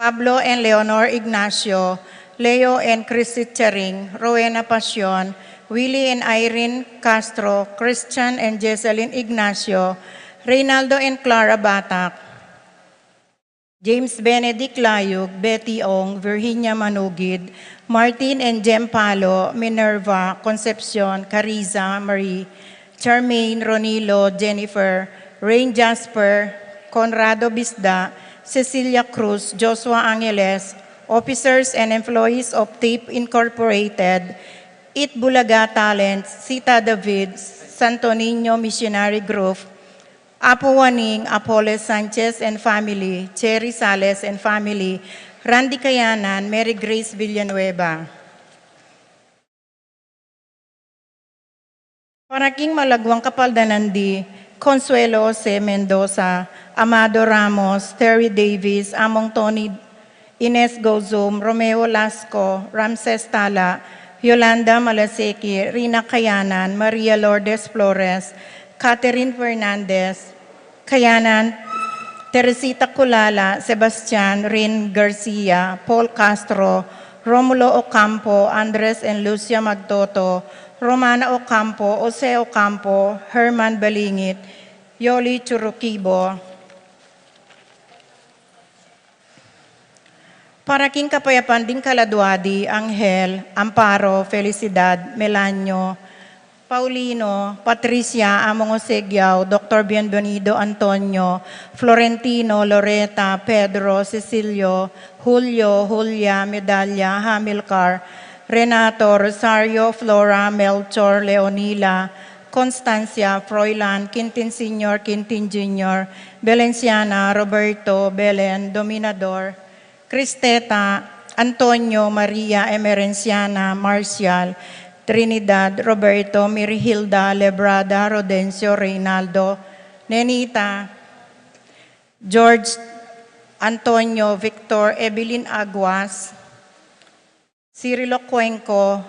Pablo and Leonor Ignacio, Leo and Christy Charing, Rowena Pasion, Willie and Irene Castro, Christian and Jesseline Ignacio, Reynaldo and Clara Batak, James Benedict Layug, Betty Ong, Virginia Manugid, Martin and Jem Palo, Minerva, Concepcion, Cariza, Marie, Charmaine, Ronilo, Jennifer, Rain Jasper, Conrado Bisda, Cecilia Cruz, Joshua Angeles, officers and employees of TAPE Incorporated, It Bulaga Talents, Sita David, Santo Niño Missionary Group, Apo Waning, Apollo Sanchez and family, Cherry Sales and family, Randy Kayanan, Mary Grace Villanueva. Paraking Malagwang Kapaldanandi, Consuelo C. Mendoza, Amado Ramos, Terry Davis, Among Tony, Ines Gozum, Romeo Lasco, Ramses Tala, Yolanda Malaseki, Rina Kayanan, Maria Lourdes Flores, Catherine Fernandez, Kayanan, Teresita Culala, Sebastian, Rin Garcia, Paul Castro, Romulo Ocampo, Andres and Lucia Magtoto, Romana Ocampo, Jose Ocampo, Herman Balingit, Yoli Churukibo. Paraking Kapayapan din Kaladuadi, Angel, Amparo, Felicidad, Melanio, Paulino, Patricia, Among Osegiao, Dr. Bienvenido Antonio, Florentino, Loreta, Pedro, Cecilio, Julio, Julia, Medalla, Hamilcar, Renato, Rosario, Flora, Melchor, Leonila, Constancia, Froilan, Quintin Sr., Quintin Jr., Belenciana, Roberto, Belen, Dominador, Cristeta, Antonio, Maria, Emerenciana, Marcial, Trinidad, Roberto, Mirihilda, Lebrada, Rodencio, Reynaldo, Nenita, George, Antonio, Victor, Evelyn Aguas, Cirilo Cuenco,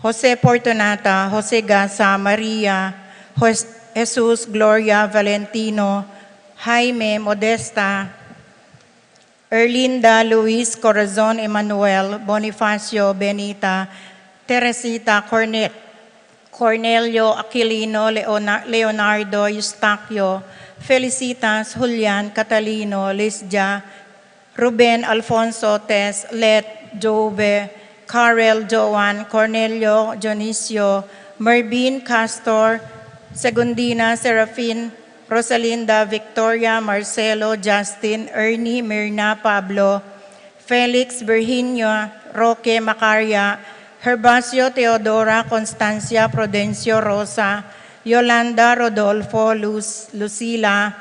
Jose Fortunata, Jose Gasa, Maria, Jesus, Gloria, Valentino, Jaime, Modesta, Erlinda, Luis, Corazon, Emmanuel, Bonifacio, Benita, Teresita, Cornelio, Aquilino, Leonardo, Eustaquio, Felicitas, Julian, Catalino, Lisja, Ruben, Alfonso, Tess, Let, Jove, Karel, Joan, Cornelio, Dionisio, Mervin, Castor, Segundina, Serafin, Rosalinda, Victoria, Marcelo, Justin, Ernie, Mirna, Pablo, Felix, Virginia, Roque, Macaria, Herbacio, Teodora, Constancia, Prudencio, Rosa, Yolanda, Rodolfo, Lucila,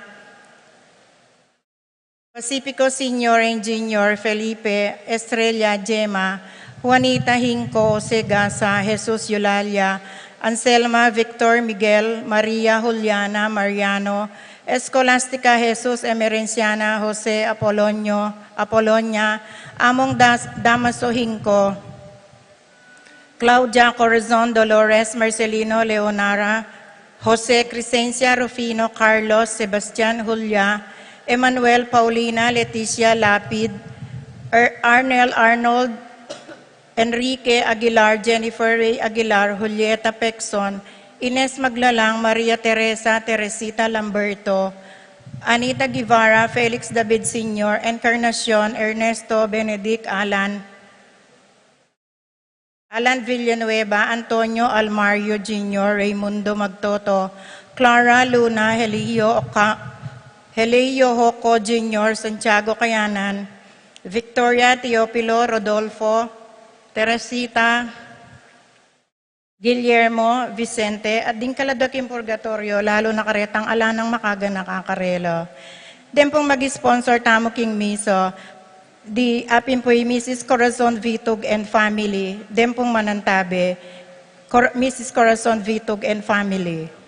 Pacifico Senior and Junior, Felipe, Estrella, Gemma, Juanita Hinco, Segasa, Jesus Eulalia, Anselma, Victor, Miguel, Maria, Juliana, Mariano, Escolastica, Jesus, Emerenciana, Jose, Apolonia, Among Damaso Hinco, Claudia, Corazon, Dolores, Marcelino, Leonara, Jose, Crescencia, Rufino, Carlos, Sebastian, Julia, Emmanuel, Paulina, Leticia, Lapid, Arnel, Arnold, Enrique Aguilar, Jennifer Ray Aguilar, Julieta Pexon, Ines Maglalang, Maria Teresa, Teresita Lamberto, Anita Guevara, Felix David Sr., Encarnacion, Ernesto Benedict Alan Villanueva, Antonio Almario Jr., Raimundo Magtoto, Clara Luna, Helio Hoco Jr., Santiago Kayanan, Victoria Teopilo, Rodolfo, Teresita, Guillermo, Vicente, at din kaladaking purgatorio, lalo na karetang alanang makaga nakakarelo. Din pong mag-sponsor tamo king miso, di apin po Mrs. Corazon Vitug and family, din pong manantabe, Mrs. Corazon Vitug and family.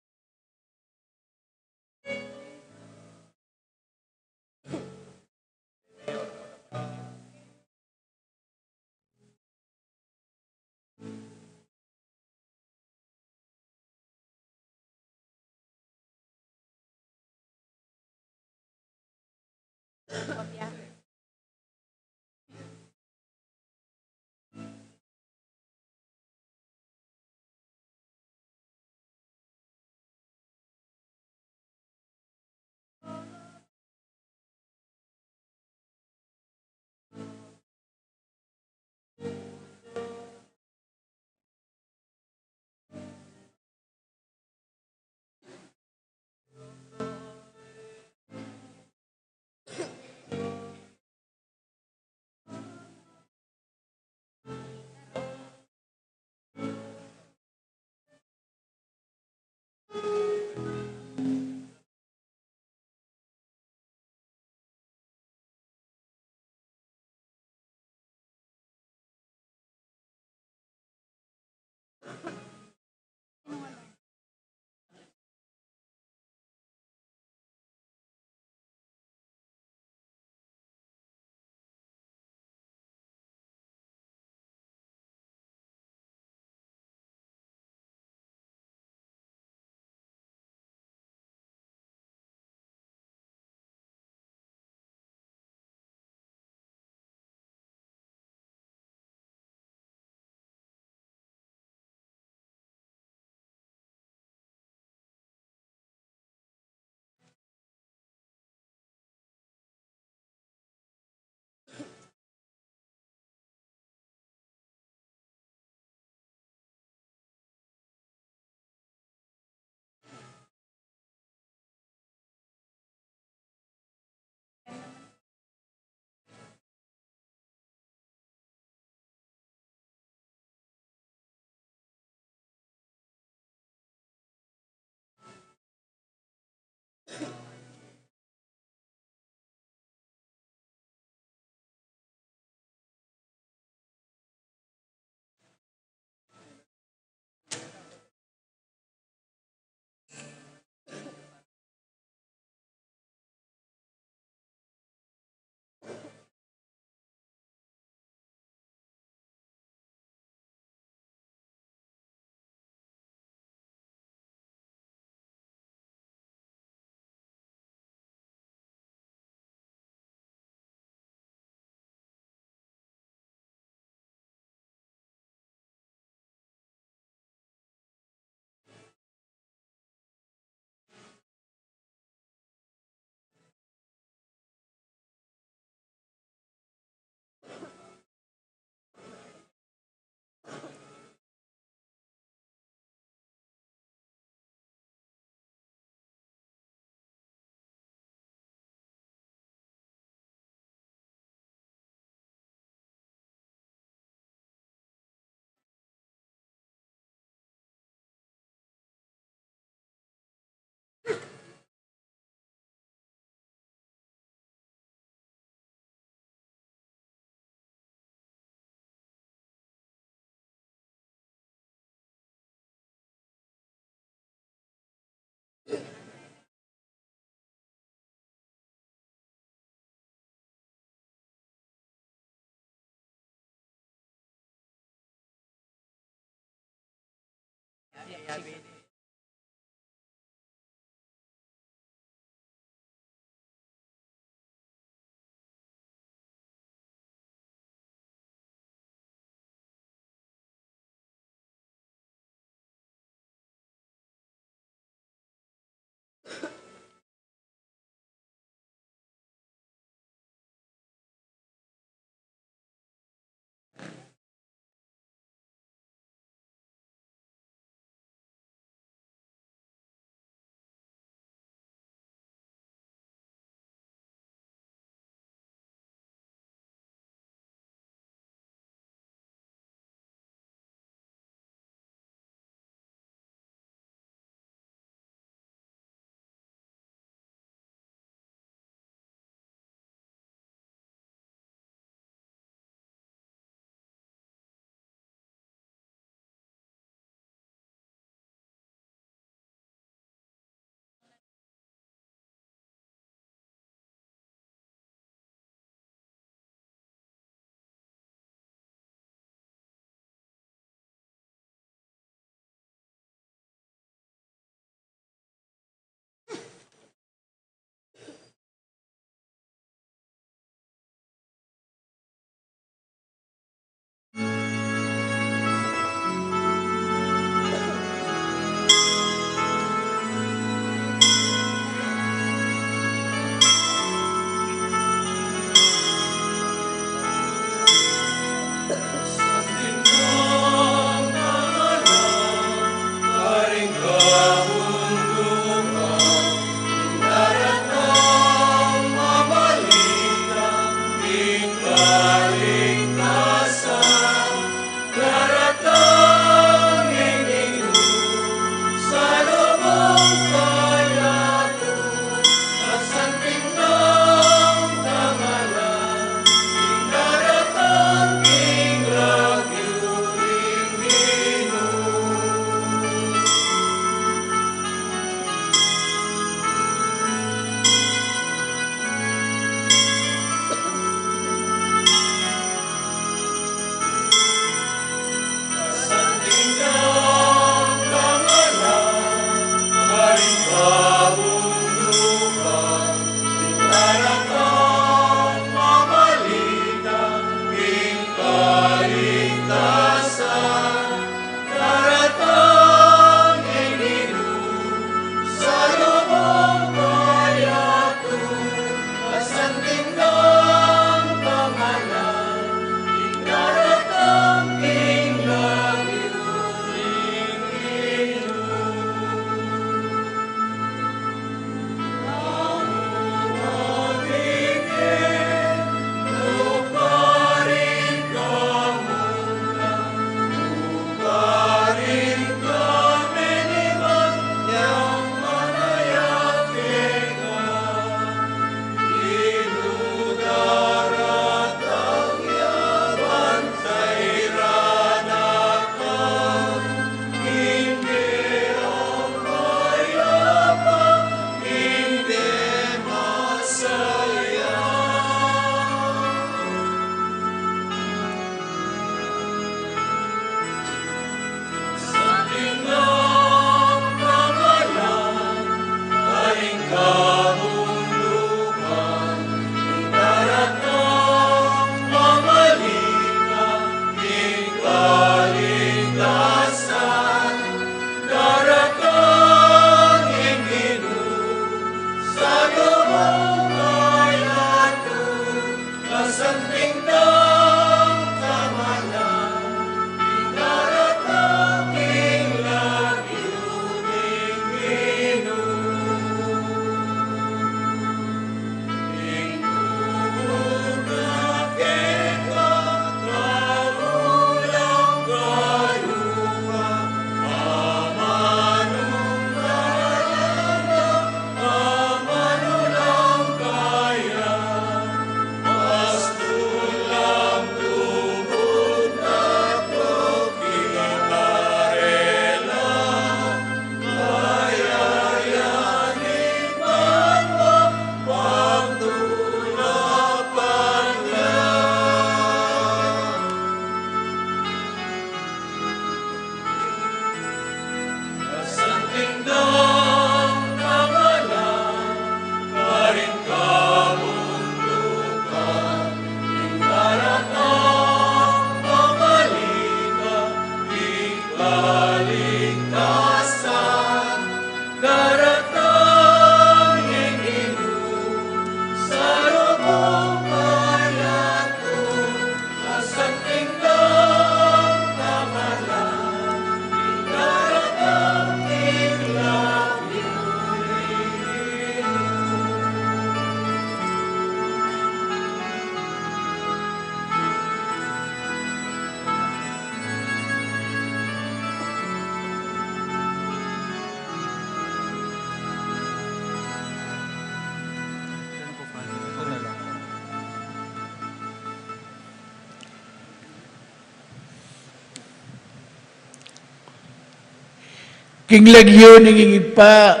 king lagyo ning ipa,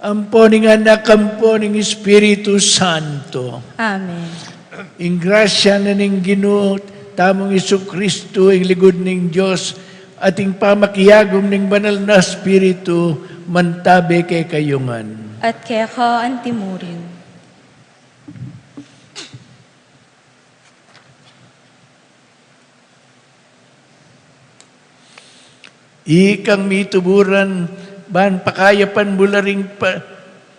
ampo ning anak, ampo ning Espiritu Santo. Amen. Ing grasya na ning Ginoo, tamong Kristo, ing ligod ning Dios, at ing pamakiyagom ning banal na Espiritu, mantabe kay kayungan. At kaya ka antimurin. Ikang mituburan, ban pakayapan bularing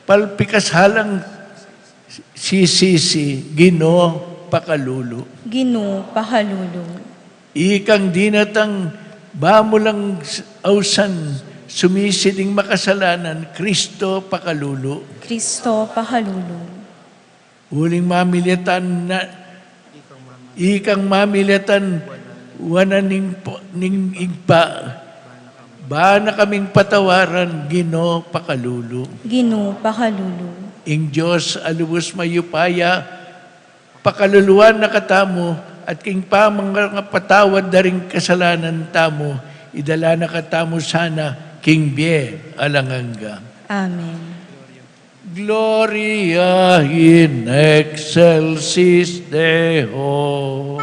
palpikas halang sisisi, Ginoo pakalulu. Ginoo pahalulu. Ikang dinatang bamulang ausan, sumisiding makasalanan, Kristo pakalulu. Kristo pahalulu. Uling mamilitan na, ikang mamilitan, wana ning igpa, ba na kaming patawaran, Ginoo pakalulu. Ginoo pahalulu. Ing Diyos alubos mayupaya, pakaluluan na katamo, at king pa mga patawad daring kasalanan tamo, idala na katamo sana, King Bie alanganga. Amen. Gloria in excelsis Deo.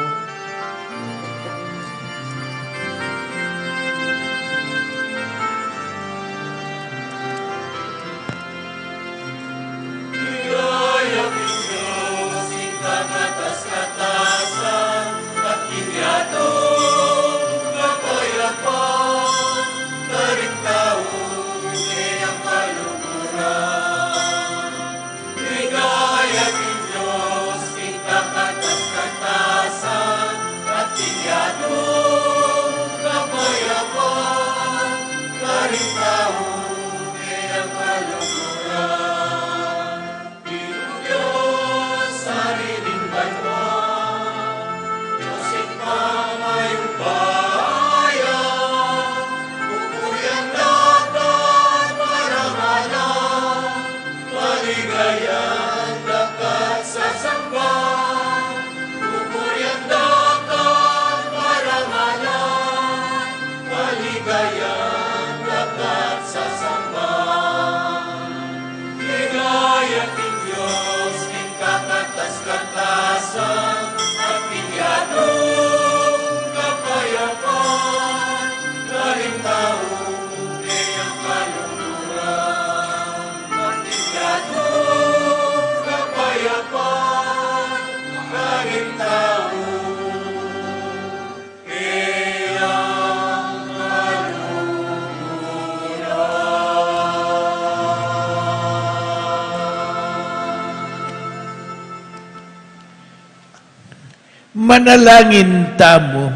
Manalangin tamo.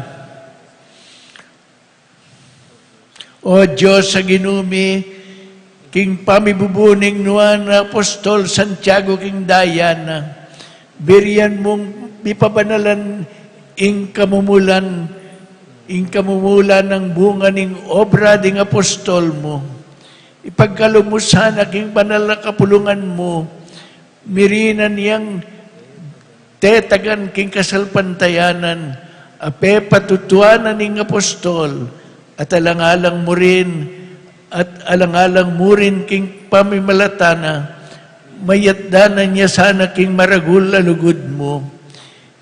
O Diyos sa ginumi, king pamibubuning nuan Apostol Santiago king Dayana, biriyan mong ipabanalan ing kamumulan ng bunga ning obra ding apostol mo. Ipagkalumusan aking banal na kapulungan mo, mirinan niyang tetagan king kasalpantayanan, ape patutuanan ning apostol, at alang-alang mo rin king pamimalatana, mayatdanan niya sana king maragul alugod mo.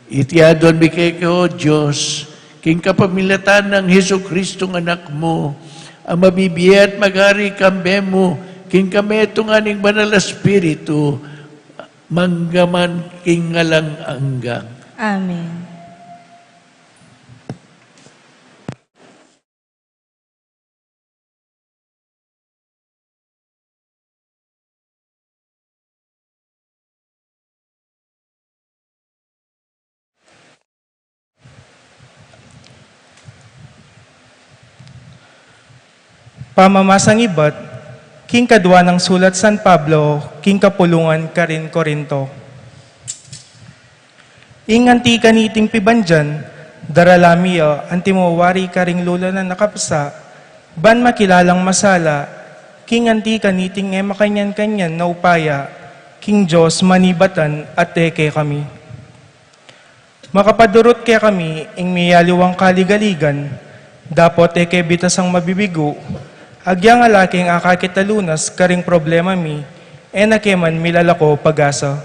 Itiadon bikay ko, Diyos, king kapamilatan ng Jesucristo ng anak mo, ang mabibiyat magari kambe mo, king kameto nga ning banal na Espiritu, manggaman king ngalang anggang. Amen. Pamamasang ibat, king kadwa ng sulat San Pablo, king kapulungan karin Korinto. Inganti kaniting pibandyan, daralamiya, antimawari karing lula na nakapsa, ban makilalang masala, king anti kaniting makanyan-kanyan na upaya, king Diyos manibatan at teke kami. Makapadurot kaya kami, ing miyaliwang kaligaligan, dapat teke bitasang mabibigo, Agyang alaking akakitalunas karing problema mi, nakeman milalako pag-asa.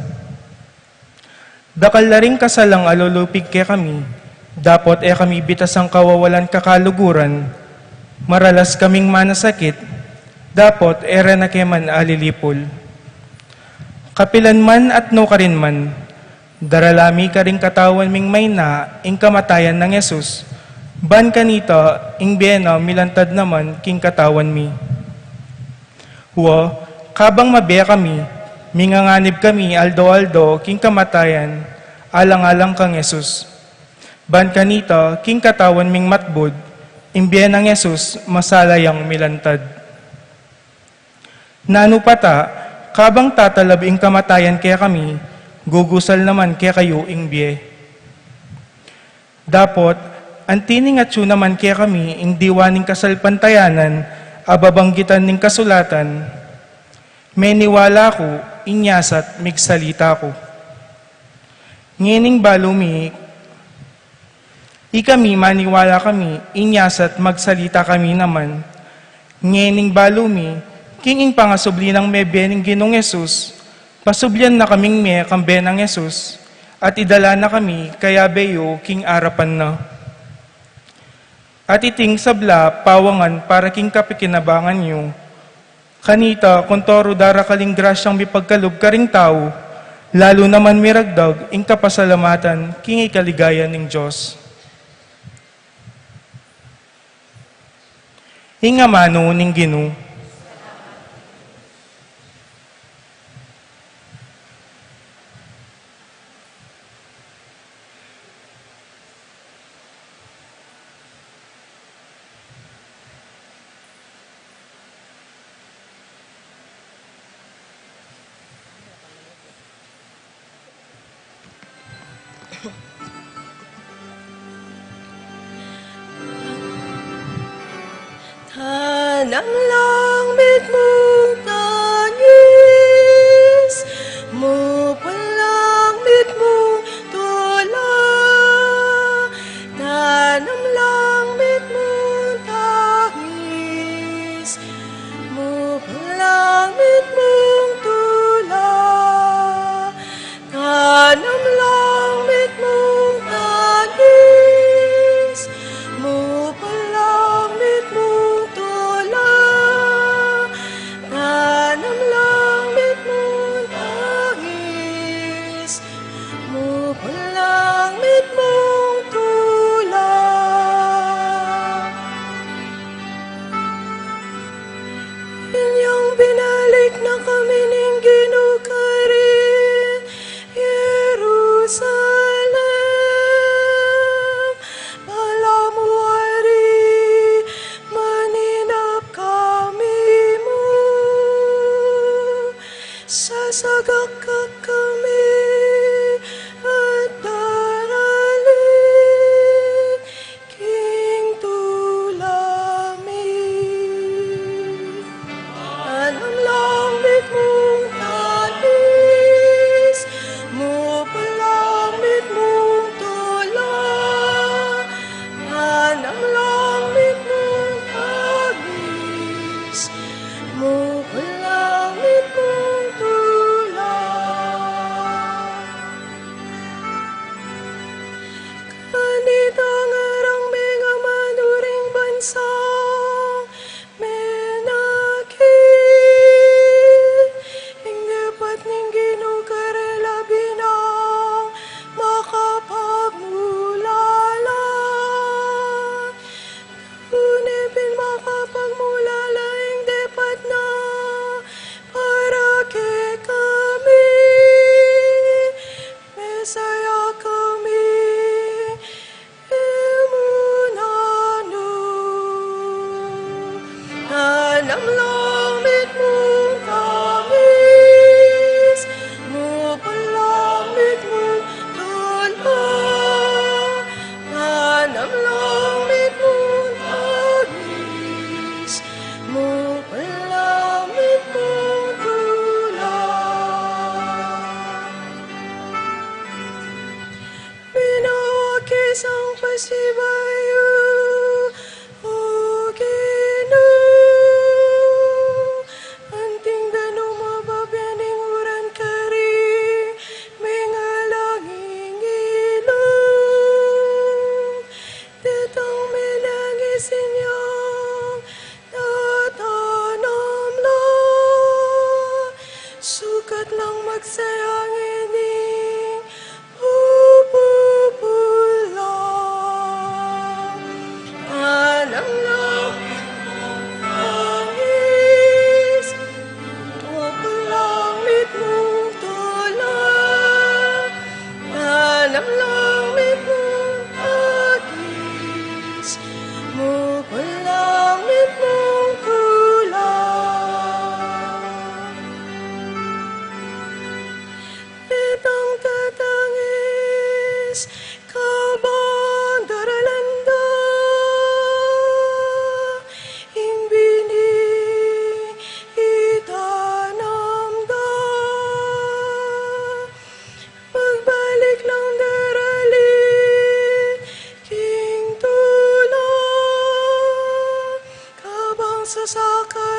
Dakal na rin kasalang alulupig ke kami, dapot kami bitas ang kawawalan kakaluguran, maralas kaming manasakit, dapot era na keman alilipol. Kapilan man at no ka rin man, daralami ka rin katawan ming may na, ing kamatayan ng Yesus, ban kanita, ing biyena milantad naman king katawan mi. Huwa, kabang mabiya kami, minganganib kami aldo-aldo king kamatayan, alang-alang kang Yesus. Ban kanita, king katawan ming matbod, ing biyena ng Yesus, masalayang milantad. Nano pata, kabang tatalab ing kamatayan kaya kami, gugusal naman kaya kayo ing biye. Dapot, ang tining at naman kaya kami, ing diwaning kasalpantayanan, ababanggitan ning kasulatan, may niwala ko, inyasat, migsalita ko. Ngining balumi, ikami maniwala kami, inyasat, magsalita kami naman. Ngining balumi, king ing pangasubli ng mebe ng Ginong Yesus, pasublian na kaming me kambe ng Yesus, at idala na kami, kaya beyo, king arapan na. At iting sabla, pawangan, para king kapikinabangan nyo. Kanita, kontoro dara kaling grasyang mipagkalub karing tao, lalo naman miragdag, ing kapasalamatan, king ikaligayan ng Diyos. Hingamano ning Ginoo. Tanang langit mong tangis, mupalangit mong tula. Tanang langit mong tangis, mupalangit mong tula. Tanang langit mong tangis, mupalangit mong tula. Tanang langit mong tangis, mupalangit mong tula. Inyong binalik na kami ng ginukarin, Jerusalem. Palamuari, maninap kami mo. Sasagak ka kami at daraling king tulami. Anong langit mong talis, mupalangit mong tula. Anong langit mong talis, mupalangit mong tula.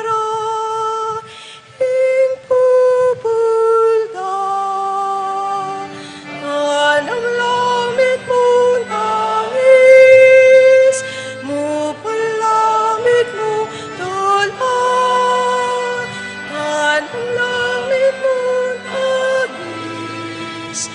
marahing pupulda. Anong langit mong nangis, mupulamit mo tulan. Anong langit mong nangis,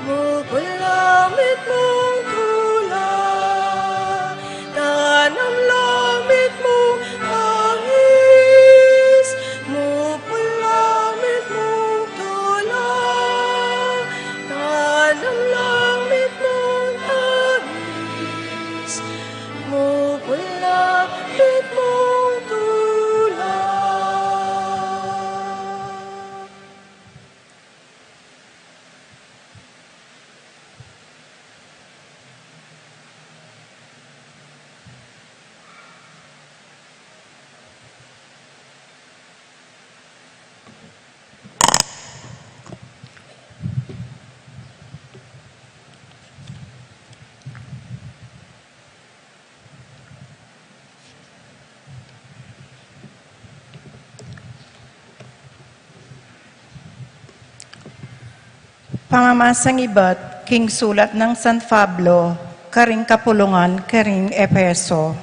mupulamit mong tulan. Tanang langit mong nangis, mupulamit mong tulan. Tanang langit mong nangis, mupulamit mong tulan. Pangamasang ibat, king sulat ng San Pablo, karing kapulungan, karing Epeso.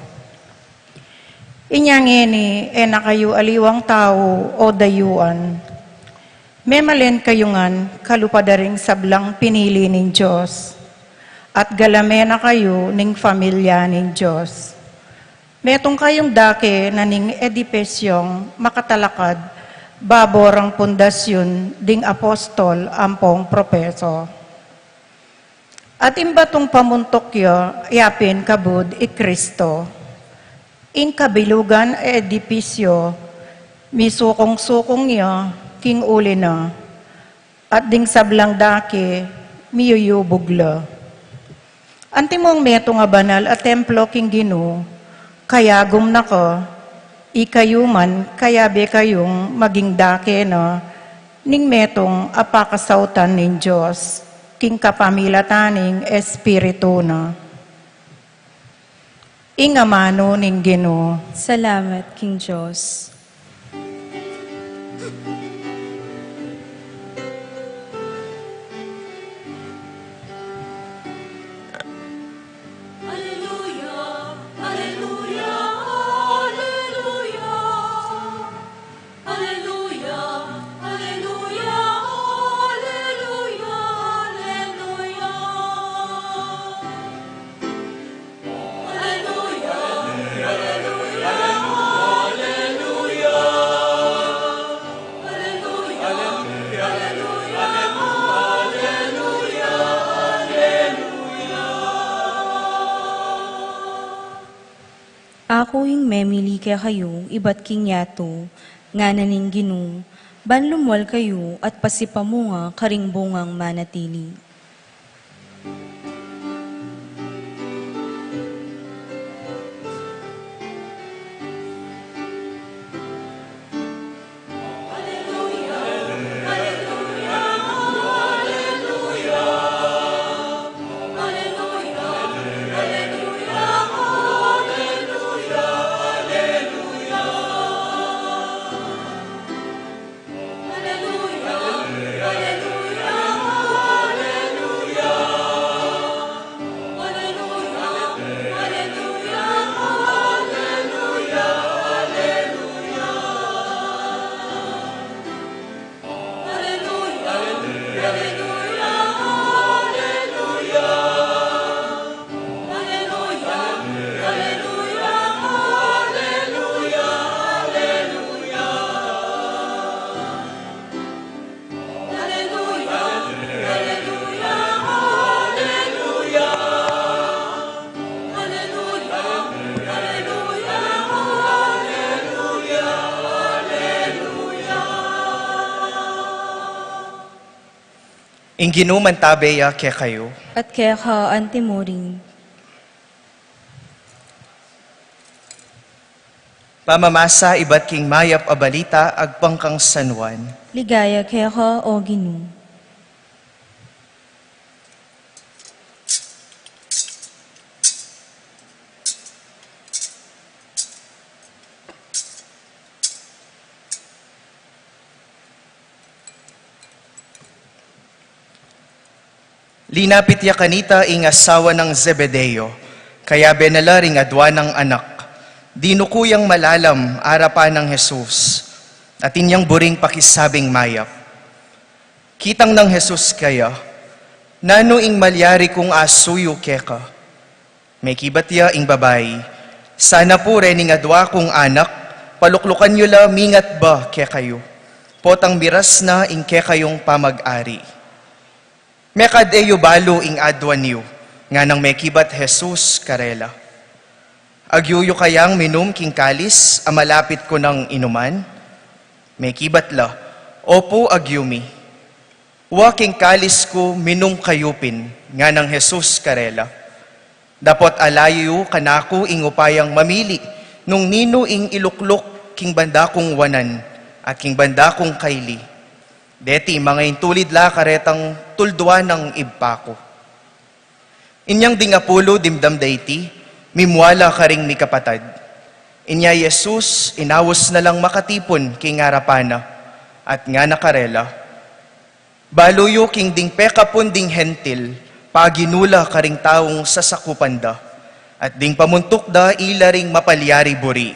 Inyangeni, na kayo aliwang tao o dayuan. Memalen kayungan, kalupadaring sablang pinili ning Diyos. At galame na kayo ning familya ning Diyos. Metong kayong dake na ning edipesyong makatalakad, baborang pundasyon ding apostol ampong propeso. At imbatong pamuntok yo, yapin kabud i Kristo. In kabilugan edipisyo, misukong-sukong yo, king uli na. At ding sablang dake, miyuyubuglo. Antimong meto nga banal at templo king Ginoo, kayagom na ko, ikayuman kaya be kayong maging dake no, ning metong apakasautan ning Diyos, king kapamilataning espiritu na. Ingamano ning Ginoo. Salamat, King Diyos. Ako hing memili kaya kayo, iba't king yato, nga naning Ginoo, banlumwal kayo at pasipamunga karing bungang manatili. Inginu mantabeya kaya kayo. At kaya ka antimoring, Pamamasa iba't king mayap a balita agpangkang sanwan. ligaya kaya ka o Ginoo. Linapit ya kanita ing asawa ng Zebedeo, kaya benala ring adwa ng anak. Dinukuyang malalam arapan ng Jesus, at inyang buring pakisabing mayap. Kitang ng Jesus kaya, nano ing malyari kung asuyo keka. May kibatya ing babay, sana po rening adwa kong anak, paluklukan nyo la mingat ba ke kayo. Potang biras na ing ke kayong pamag-ari. Mekadeyo balo ing adwa niyo, nga nang may kibat Jesus karela. Agyuyo kayang minum king kalis, amalapit ko ng inuman. May kibat la, opo agyumi. Waking kalis ko minum kayupin, nga nang Jesus karela. Dapot alayo kanako ing upayang mamili, nung nino ing iluklok king banda kong wanan, at king banda kong kaili. Deti mga intulid la karetang tuldwa ng ibpako. Inyang dingapulo dimdam dayti, mimwala ka ring mi kapatad. Inya Jesus, inawos na lang makatipon king arapana, at nga nakarela. Baluyo king ding pekapon ding hentil, paginula ka ring taong sasakupan da, at ding pamuntok da ila ring mapalyari buri.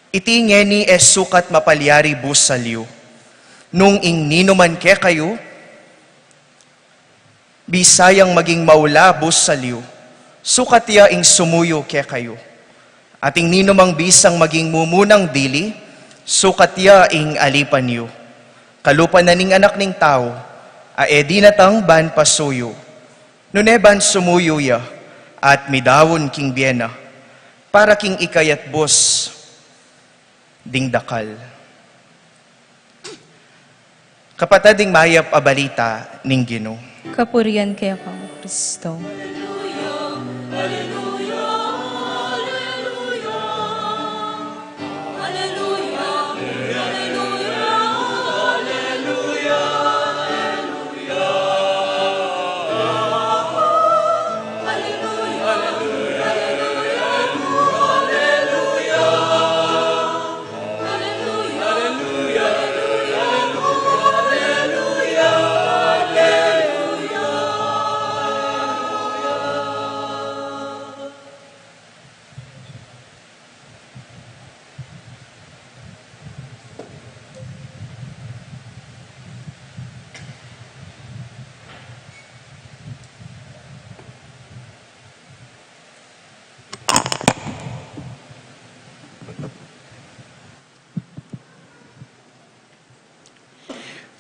Iti ngeni es sukat mapalyari busalyo. Nung ing ninuman ke kayo, bisayang maging maula busalyo, sukat ya ing sumuyo ke kayo. Ating ninumang bisang maging mumunang dili, sukat ya ing alipan yo. Kalupan na ning anak ning tao, aedi natang ban pasuyo. Nuneban sumuyo ya, at midawon king biena, para king ikayat bus, ding dakal. Kapatading mayap abalita ning Ginoo. Kapurian kaya kang Kristo.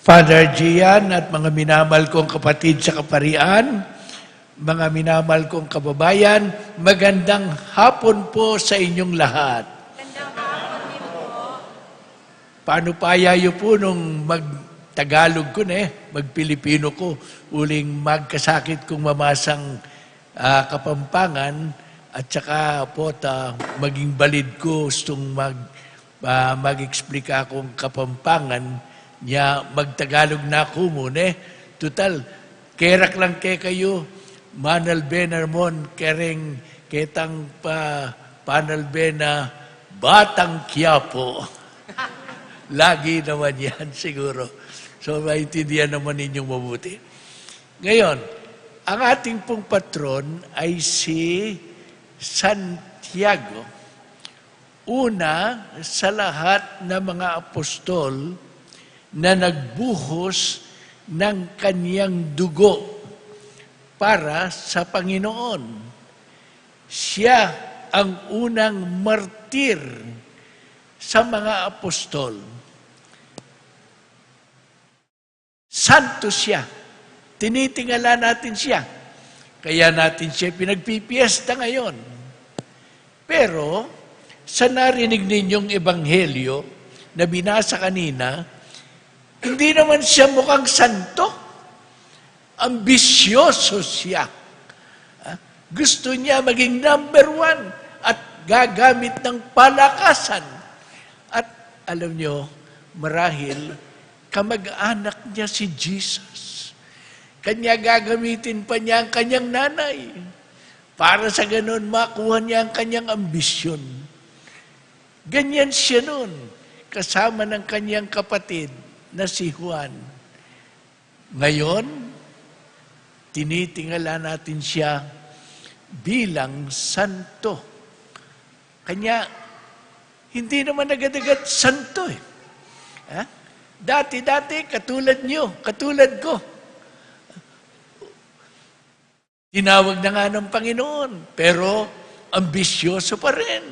Father Gian at mga minamahal kong kapatid sa kaparian, mga minamahal kong kababayan, magandang hapon po sa inyong lahat. Paano payayo po nung mag-Tagalog ko na mag-Pilipino ko, uling magkasakit kong mamasang Kapampangan at saka po maging balid ko gustong mag-explika akong Kapampangan niya magtagalog na ako muna. Total, kerak lang kayo, manal benarmon, kereng ketang panal bena, batang Quiapo. Lagi naman yan siguro. So, maintindihan naman ninyong mabuti. Ngayon, ang ating pong patron ay si Santiago. Una sa lahat ng mga apostol na nagbuhos ng kaniyang dugo para sa Panginoon. Siya ang unang martir sa mga apostol. Santo siya. Tinitingala natin siya. Kaya natin siya pinagpipiesta ngayon. Pero, sa narinig ninyong ebanghelyo na binasa kanina, hindi naman siya mukhang santo. Ambisyoso siya. Gusto niya maging number 1 at gagamit ng palakasan. At alam niyo, marahil, kamag-anak niya si Jesus. Kanya gagamitin pa niya ang kanyang nanay. Para sa ganun, makuha niya ang kanyang ambisyon. Ganyan siya nun, kasama ng kanyang kapatid na si Juan. Ngayon, tinitingala natin siya bilang santo. Kanya, hindi naman agad-agad santo eh. Ha? Dati-dati, katulad nyo, katulad ko. Tinawag na nga ng Panginoon, pero ambisyoso pa rin.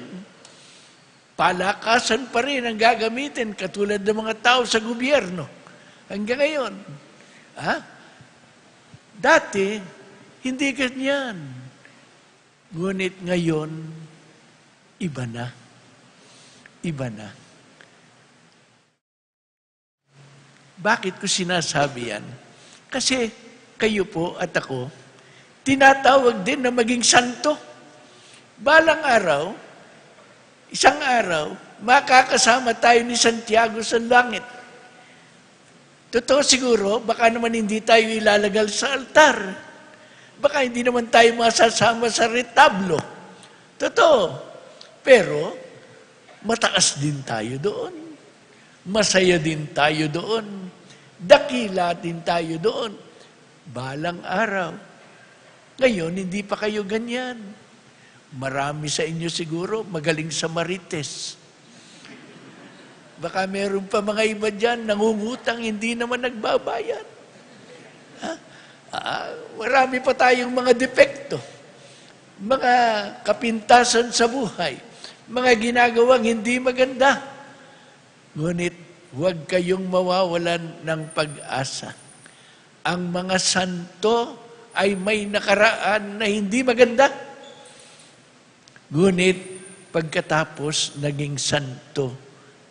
Palakasan pa rin ang gagamitin, katulad ng mga tao sa gobyerno. Hanggang ngayon. Ha? Dati, hindi ganyan. Ngunit ngayon, iba na. Iba na. Bakit ko sinasabi yan? Kasi kayo po at ako, tinatawag din na maging santo. Balang araw, isang araw, makakasama tayo ni Santiago sa langit. Totoo siguro, baka naman hindi tayo ilalagal sa altar. Baka hindi naman tayo masasama sa retablo. Totoo. Pero, mataas din tayo doon. Masaya din tayo doon. Dakila din tayo doon. Balang araw. Ngayon, hindi pa kayo ganyan. Marami sa inyo siguro magaling sa marites. Baka meron pa mga iba dyan, nangungutang, hindi naman nagbabayad. Marami pa tayong mga depekto. Mga kapintasan sa buhay. Mga ginagawang hindi maganda. Ngunit, huwag kayong mawawalan ng pag-asa. Ang mga santo ay may nakaraan na hindi maganda. Ngunit, pagkatapos, naging santo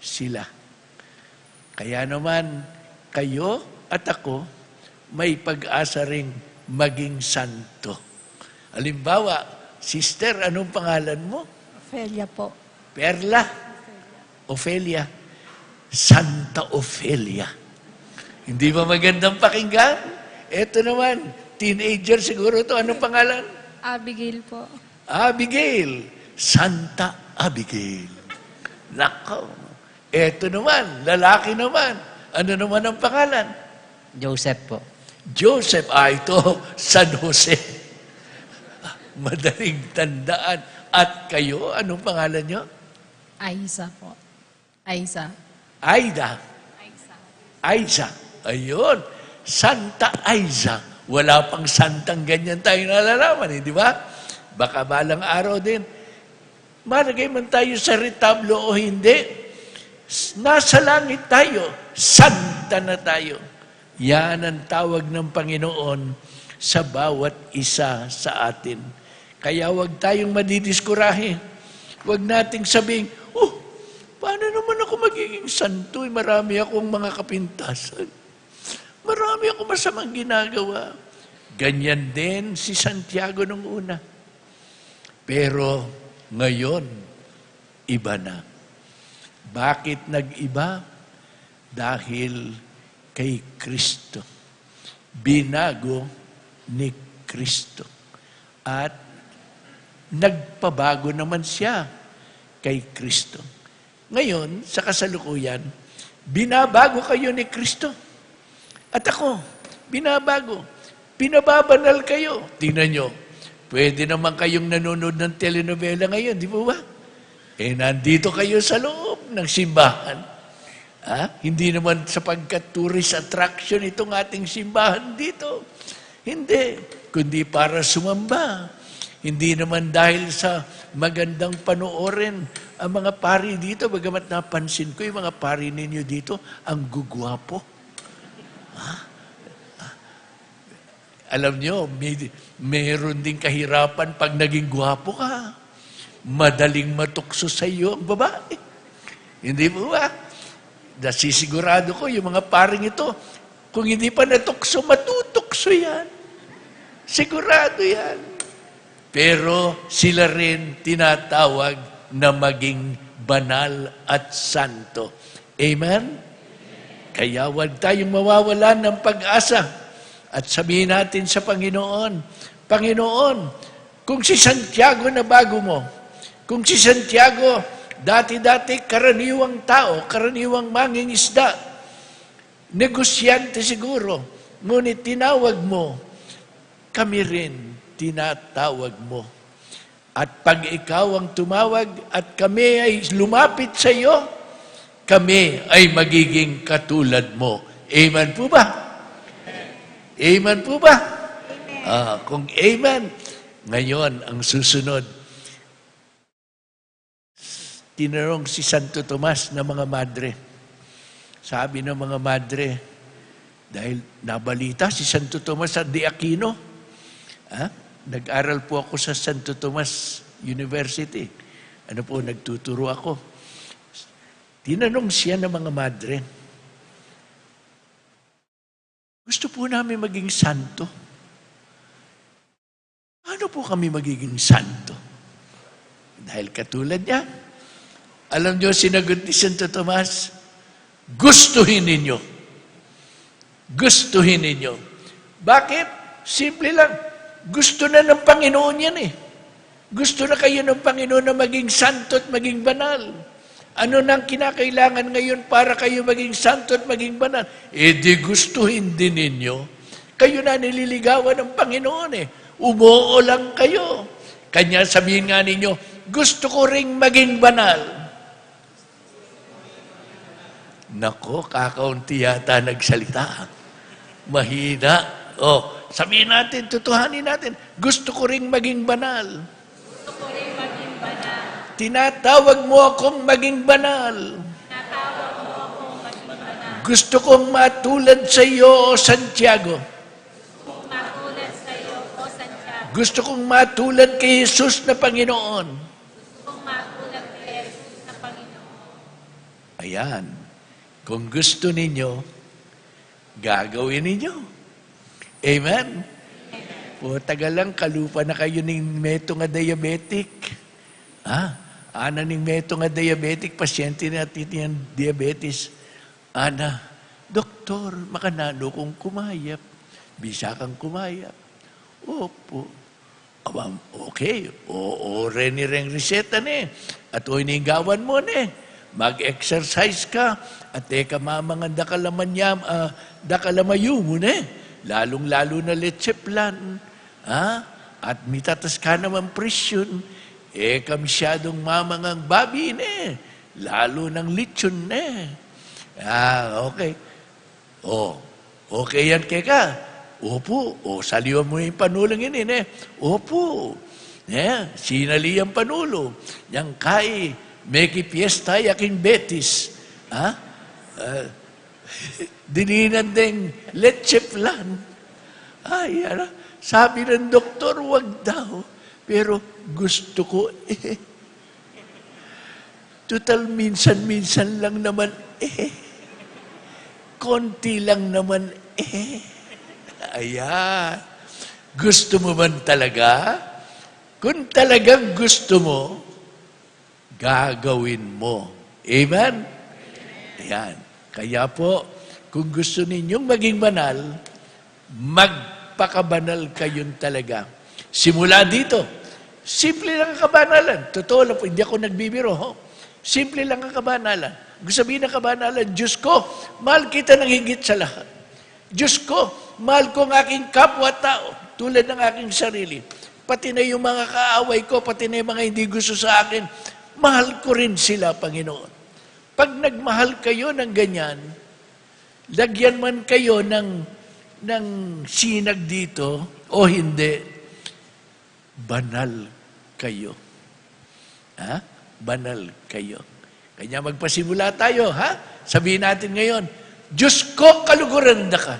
sila. Kaya naman, kayo at ako, may pag-asa ring maging santo. Halimbawa, sister, anong pangalan mo? Ofelia po. Perla. Ofelia. Santa Ofelia. Hindi ba magandang pakinggan? Ito naman, teenager siguro to. Anong pangalan? Abigail po. Abigail. Santa Abigail. Nako. Ito naman, lalaki naman. Ano naman ang pangalan? Joseph po. Joseph. Ito, San Jose. Madaling tandaan. At kayo, anong pangalan nyo? Aiza po. Aiza. Aida. Aiza. Ayun. Santa Aiza. Wala pang santang ganyan tayo nalalaman, di ba? Baka balang araw din. Malagay man tayo sa retablo o hindi, nasa langit tayo, santa na tayo. Yan ang tawag ng Panginoon sa bawat isa sa atin. Kaya huwag tayong madidiskurahe. Huwag nating sabing, paano naman ako magiging santo? Marami akong mga kapintasan. Marami akong masamang ginagawa. Ganyan din si Santiago nung una. Pero ngayon, iba na. Bakit nag-iba? Dahil kay Kristo. Binago ni Kristo. At nagpabago naman siya kay Kristo. Ngayon, sa kasalukuyan, binabago kayo ni Kristo. At ako, binabago. Pinababanal kayo. Tingnan nyo, pwede naman kayong nanonood ng telenovela ngayon, di ba? Nandito kayo sa loob ng simbahan. Hindi naman sapagkat tourist attraction itong ating simbahan dito. Hindi. Kundi para sumamba. Hindi naman dahil sa magandang panoorin ang mga pari dito, bagamat napansin ko yung mga pari ninyo dito, ang gugwapo. Alam nyo, mayroon din kahirapan pag naging gwapo ka. Madaling matukso sa iyo ang babae. Hindi mo ba? Nasisigurado ko, yung mga paring ito, kung hindi pa natukso, matutukso yan. Sigurado yan. Pero sila rin tinatawag na maging banal at santo. Amen? Kaya huwag tayong mawawalan ng pag-asa. At sabihin natin sa Panginoon, Panginoon, kung si Santiago na bago mo, kung si Santiago, dati-dati karaniwang tao, karaniwang mangingisda, negosyante siguro, ngunit tinawag mo kami rin tinatawag mo. At pag ikaw ang tumawag at kami ay lumapit sa iyo, kami ay magiging katulad mo. Amen po ba? Amen po ba? Kung amen, ngayon ang susunod, tinanong si Santo Tomas ng mga madre. Sabi ng mga madre, dahil nabalita si Santo Tomas de Aquino, nag-aral po ako sa Santo Tomas University. Nagtuturo ako. Tinanong siya ng mga madre, gusto po namin maging santo. Ano po kami magiging santo? Dahil katulad niya, alam niyo, sinagot ni Santo Tomas, gustuhin ninyo. Gustuhin ninyo. Bakit? Simple lang. Gusto na ng Panginoon yan eh. Gusto na kayo ng Panginoon na maging santo at maging banal. Ano nang kinakailangan ngayon para kayo maging santo at maging banal? Di gustuhin din ninyo. Kayo na nililigawan ng Panginoon eh. Umuo lang kayo. Kanya sabihin nga ninyo, gusto ko ring maging banal. Nako, kakaunti yata nagsalita. Mahina. Sabihin natin, tutuhanin natin, gusto ko ring maging banal. Gusto ko ring maging banal. Tinatawag mo akong maging banal. Tinatawag mo akong maging banal. Gusto kong matulad sa iyo, O Santiago. Gusto kong matulad kay Jesus na Panginoon. Gusto kong matulad kay Jesus na Panginoon. Ayan. Kung gusto ninyo, gagawin ninyo. Amen? Po, tagal lang, kalupa na kayo ng meto nga diabetic. Ana ng meto nga diabetic, pasyente natin yan, diabetes. Ana, doktor, makanano kung kumayap. Bisa kang kumayap. Opo. Okay. Reni reng reseta ni. At inigawan mo ni. Mag-exercise ka. At teka mamangan dakalamayu mo ni. Lalong-lalo na leche plan. At mitatas ka naman presyon. Masyadong mamangang babi ni. Lalo ng lechon ni. Okay. Okay yan keka. Opo. Saliwan mo yung panulang yun eh. Opo. Sinali ang panulo. Yang kay, meki fiesta yaking betis. Dininan ding leche flan. Sabi ng doktor, wag daw. Pero gusto ko Total minsan-minsan lang naman konti lang naman Ayan. Gusto mo man talaga? Kung talagang gusto mo, gagawin mo. Amen? Ayan. Kaya po, kung gusto ninyong maging banal, magpakabanal kayong talaga. Simula dito, simple lang ang kabanalan. Totoo lang po, hindi ako nagbibiro. Simple lang ang kabanalan. Gusto sabihin ng kabanalan, Diyos ko, mahal kita ng higit sa lahat. Diyos ko, mahal ko ang aking kapwa-tao, tulad ng aking sarili. Pati na yung mga kaaway ko, pati na yung mga hindi gusto sa akin, mahal ko rin sila, Panginoon. Pag nagmahal kayo ng ganyan, lagyan man kayo ng sinag dito, o hindi, banal kayo. Banal kayo. Kanya magpasimula tayo, Sabihin natin ngayon, Diyos ko, kaluguranda ka.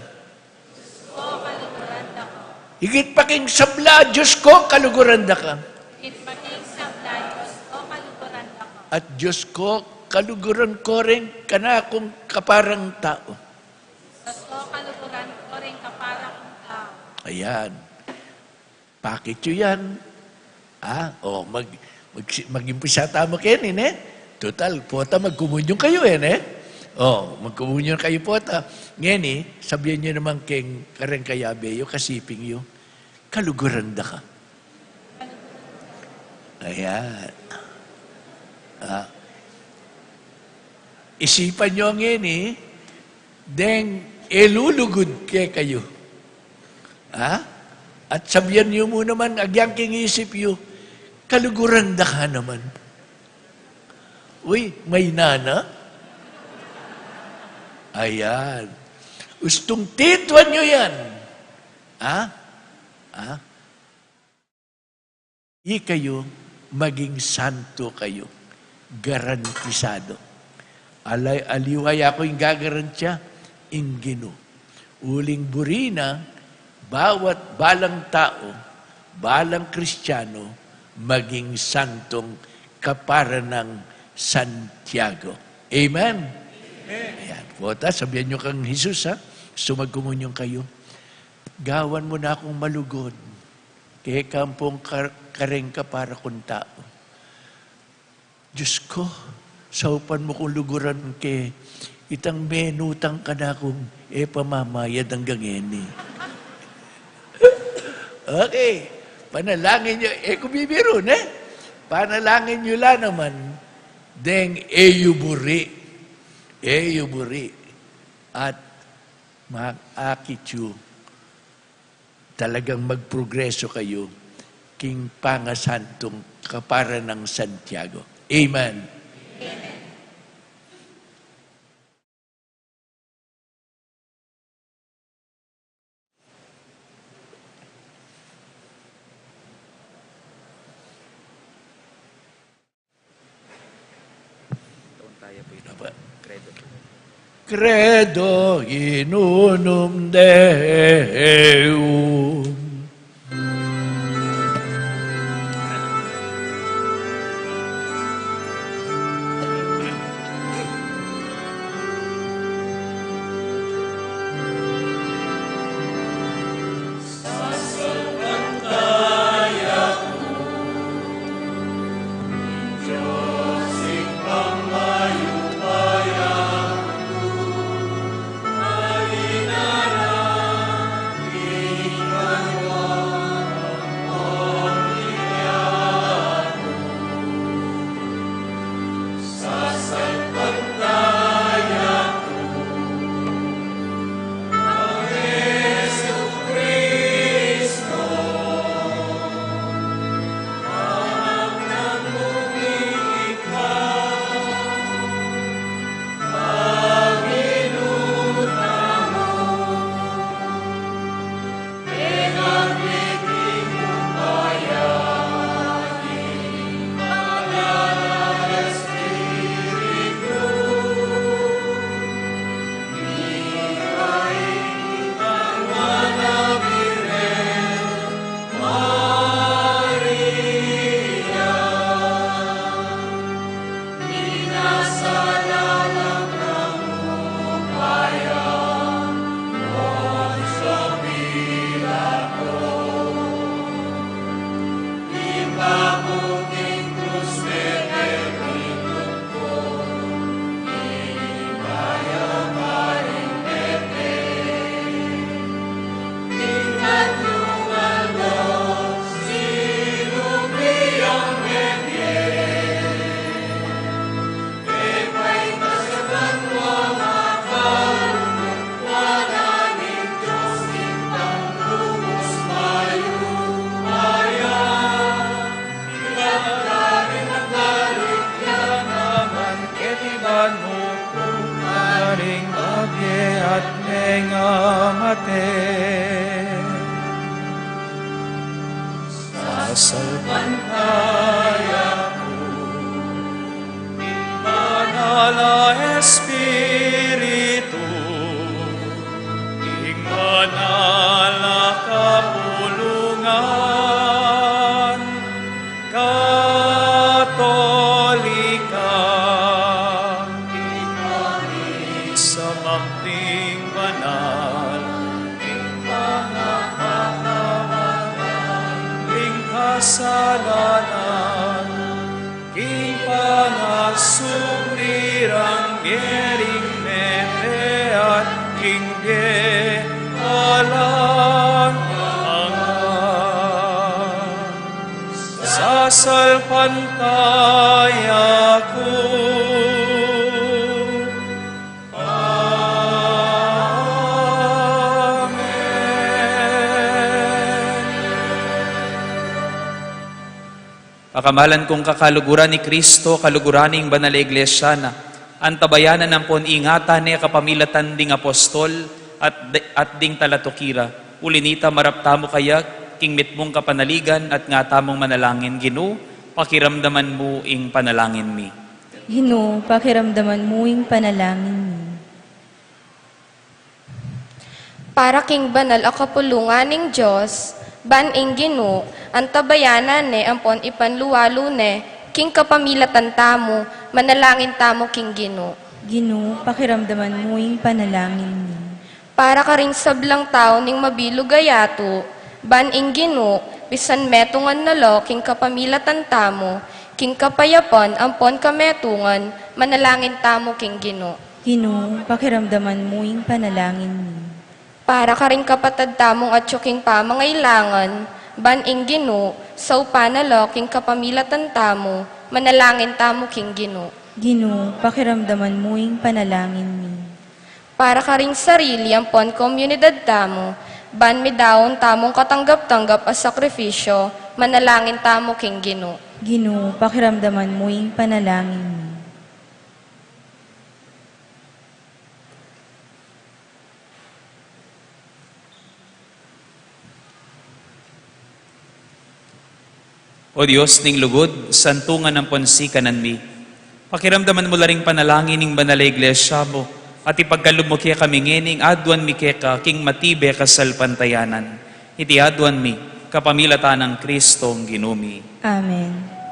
Diyos ko, kaluguranda ka. Higit pa king sabla, Diyos ko, kaluguranda ka. Higit pa king sabla, Diyos ko, kaluguranda ka. At Diyos ko, kaluguran ko rin ka na akong kaparang tao. Diyos ko, kaluguran ko rin kaparang tao. Ayan. Bakit yun yan? Mag-impisa tamo kayo, Total, pota, magkumunyon kayo, magkumunyon kayo po. Ngayon sabihin nyo naman keng kareng kayabeyo, kasiping yun, kaluguranda ka. Ayan. Isipan nyo ngayon deng elulugod kayo. At sabihan niyo mo naman, agyang king isip yu, kaluguran da ka naman. Uy, may nana? Ayan. Ustong tituan nyo yan. Ha? Ha? Kayo, maging santo kayo. Garantisado. Aliway ako yung gagarantya, ingino. Uling burina, bawat balang tao, balang Kristiyano, maging santong kapara ng Santiago. Amen? Ayan. Kota, sabihan nyo kang Jesus, ha? Sumagkumunyon kayo. Gawan mo na akong malugod. Kaya kampong kareng ka para kung tao. Diyos ko, saupan mo kong luguran ke itang menutang ka na kong pamamayad hanggang eni. Okay. Panalangin nyo. Kung bibiro, panalangin nyo lang naman. Deng eyuburi. Eyuburi. At mag-akityo. Talagang magprogreso kayo. King pangasantong kapara ng Santiago. Amen. Credo in unum Deum. Pakamalan kong kakaluguran ni Kristo, kaluguraning banal na iglesia na, antabayanan ng pon ingatan ni kapamilatan ding apostol at ding talatukira. Ulinita maraptamo kaya, kingmit mong kapanaligan at nga tamong manalangin Ginoo, pakiramdaman mo ing panalangin mi. Ginoo, pakiramdaman mo ing panalangin mi. Para king banal a kapulungan ning Diyos, ban ing Ginoo, ang tabayanan ne ampon ipanluwalo ne, king kapamilatan tamo, manalangin tamo king Ginoo. Ginoo, pakiramdaman mo ing panalangin mi. Para ka ring sablang tao ning mabilog gayato, ban ing Ginoo, bisan metungan nalo king kapamilatan tamo, king kapayapon ampon kametungan, manalangin tamo king Ginoo. Ginoo, pakiramdaman mo ing panalangin mi. Para ka ring kapatad tamong at king pamangailangan, ban ing Ginoo, sa upanalo king kapamilatan tamo, manalangin tamo king Ginoo. Ginoo, pakiramdaman mo ing panalangin mi. Para ka ring sarili ampon komunidad tamo, ban midawon tamong katanggap-tanggap as sakrifisyo, manalangin tamo king Ginoo. Ginoo, pakiramdaman mo ing panalangin mi. O Diyos ning lugod, santungan ng ponsi kanan mi. Pakiramdaman mo laring panalangin ning banal na iglesia mo, at ipagkalub mo kaya kami ngening adwan mi keka king matibe kasal pantayanan. Iti adwan mi, kapamilatan ng Kristong ginumi. Amen.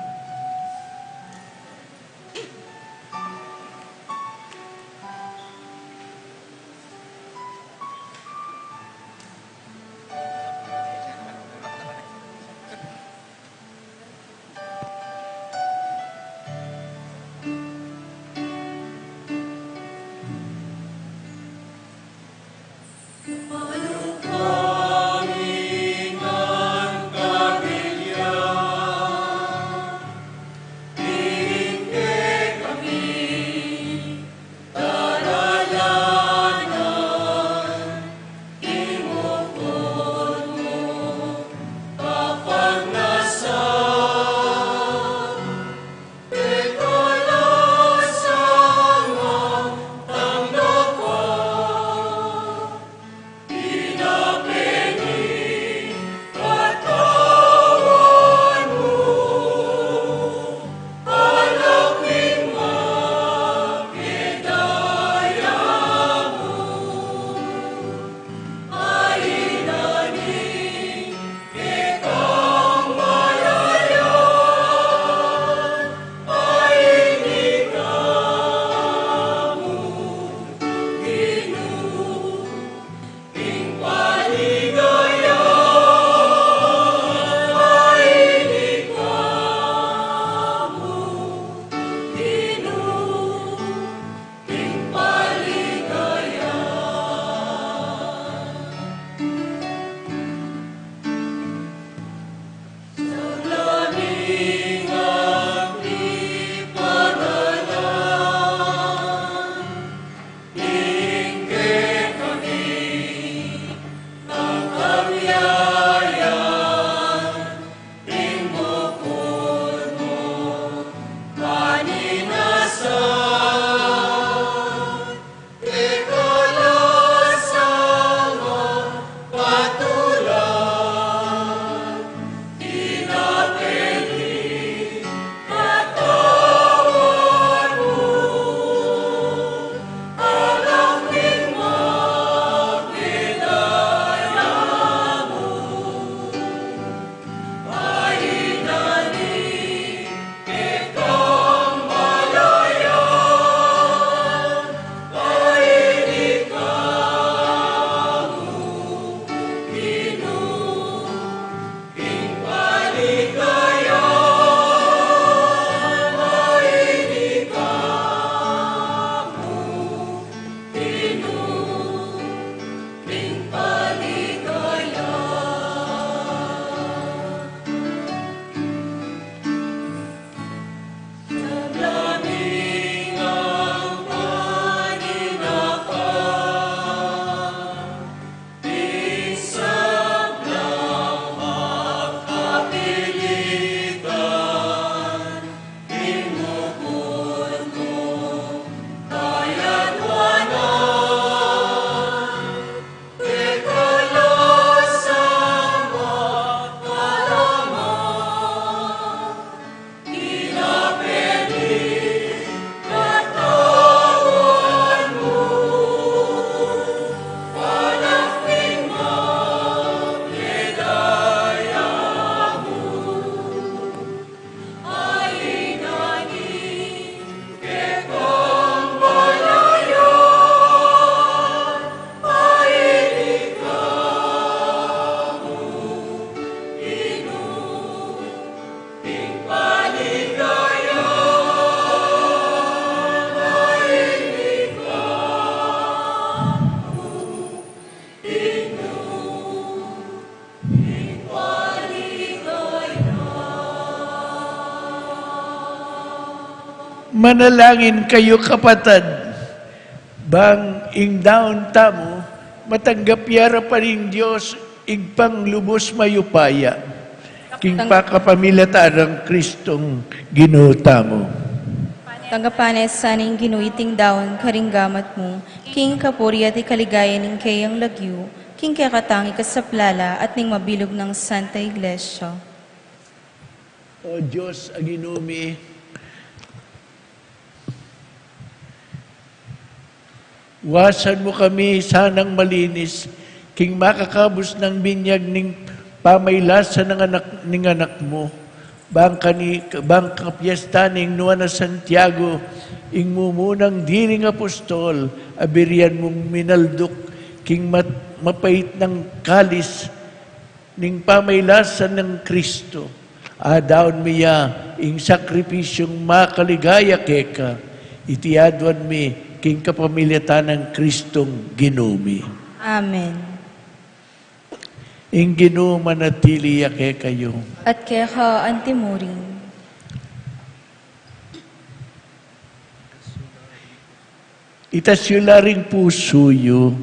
Manalangin kayo kapatid, bang ing daon tamo, matanggap yara pa rin Diyos, igpang lubos mayupaya, king pakapamilata ng Kristong ginuta mo. Tanggapanes saning ginuiting daon karinggamat mo, king kapuri at ikaligaya ning kayang lagyu, king kakatangi ka sa plala at ning mabilog ng Santa Iglesia. O Diyos, ang inumi, wasan mo kami sanang malinis, king makakabos ng binyag ning pamaylasan ng anak mo. Bang kapyesta ning Nuwa na Santiago, ing mumunang diring apostol, abirian mong minalduk, king mapait ng kalis, ning pamaylasan ng Kristo. Adaon miya, ing sakripisyong makaligaya keka, itiadwan mi, king kapamilyatan ng Kristong ginumi. Amen. Ing ginuma na tiliya kayo. At kaya ka antimuring. Itasyula ring puso yo.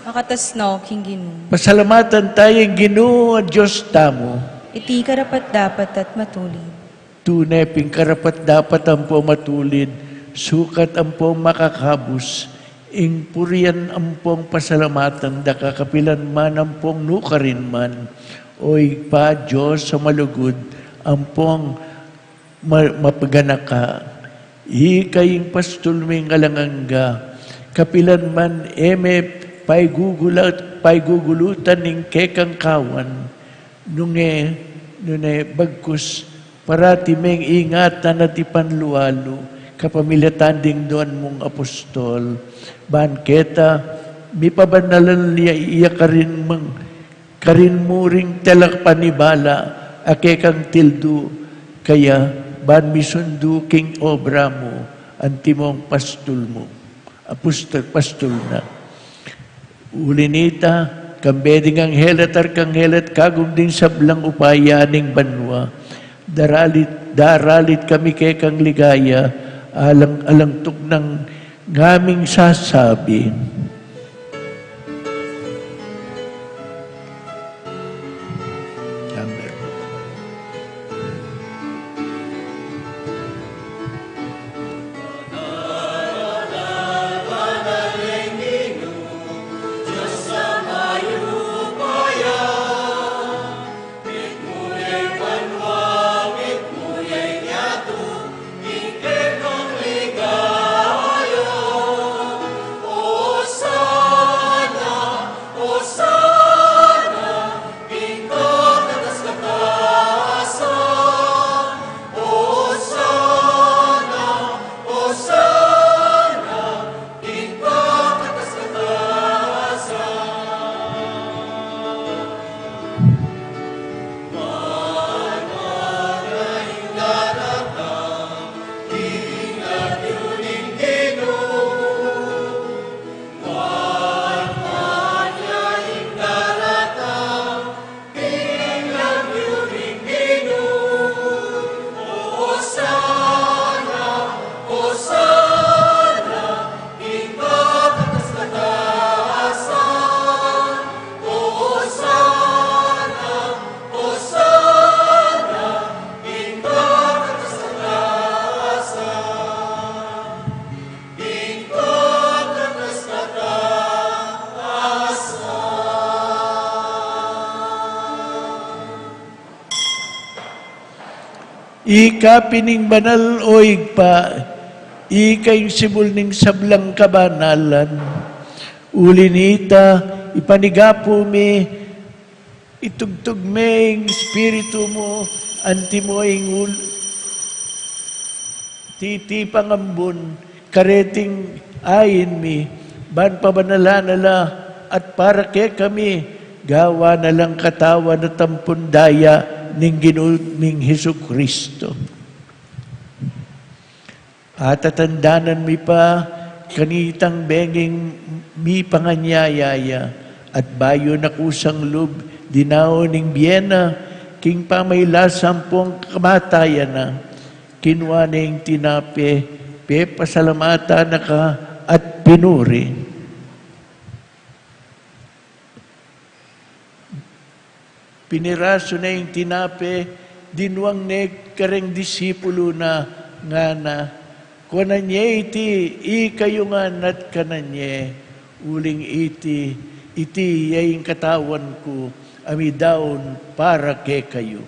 Makatasnaw king ginu. Pasalamatan tayong Ginoo at Diyos tamo. Iti karapat dapat at matulid. Tunay ping karapat dapat ang po matulid, sukat ang po makakabus, ing purian ang pong pasalamatan, dakakapilan man ang pong nukarin man, oy pa Diyos sa malugod, ang pong mapaganaka, ikaying pastol ming alanganga, kapilan man paigugulutan ning kekang kawan, nunge bagkus, parati meng ingatan at ipanlualo, kapamilyatan ding doon mong apostol, banketa, mi pabanalan niya iya karin muring telak panibala, akekang tildu, kaya ban misundu king obra mo, antimong pastol mo, pastol na. Ulinita, kambeding ang helat kang helat kagum din sablang upaya ning banwa, daralit kami kekang ligaya, alang-alangtok ng ngaming sasabi. Amen. Ika pining banal oig pa, ikay sibul ning sablang kabanalan. Ulinita, ipanigapo mi, itugtog me espiritu mo, anti mo ing titi pangambon, kareting ayin mi, ban pabanala at para ke kami, gawa na lang katawa na tampundaya, ning ginulming Hesu Kristo. At atandanan mi pa kanitang benging mi panganyayaya at bayo na kusang lub dinao ning Biena king pamaylasampong kamatayan na kinwa ning tinape pasalamatan na ka at pinuri. Piniraso na yung tinape, dinuang ne kareng disipulo na nga na, kunanye iti, ikayungan at kananye, uling iti yaing katawan ko, amidaon para ke kayo.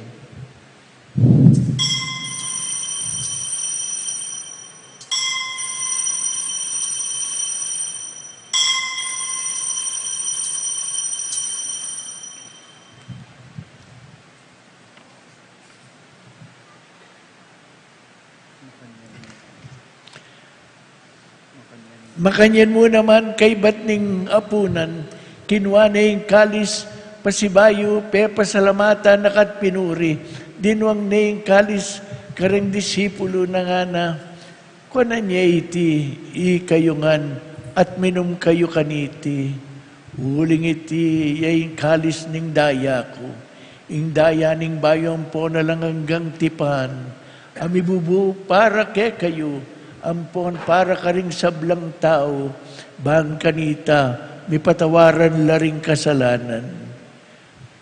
Makanyan mo naman kay batning apunan, kinuha na yung kalis, pasibayo, pasalamatan, nakat pinuri, dinuang na yung kalis, kareng disipulo na nga na, kunan niya iti, ikayungan, at minum kayo kaniti, uling iti, yung kalis ning daya ko, ing daya ning bayong po na lang hanggang tipan, amibubu para ke kayo, ampon para karing sablang tao, bang kanita, may patawaran laring kasalanan.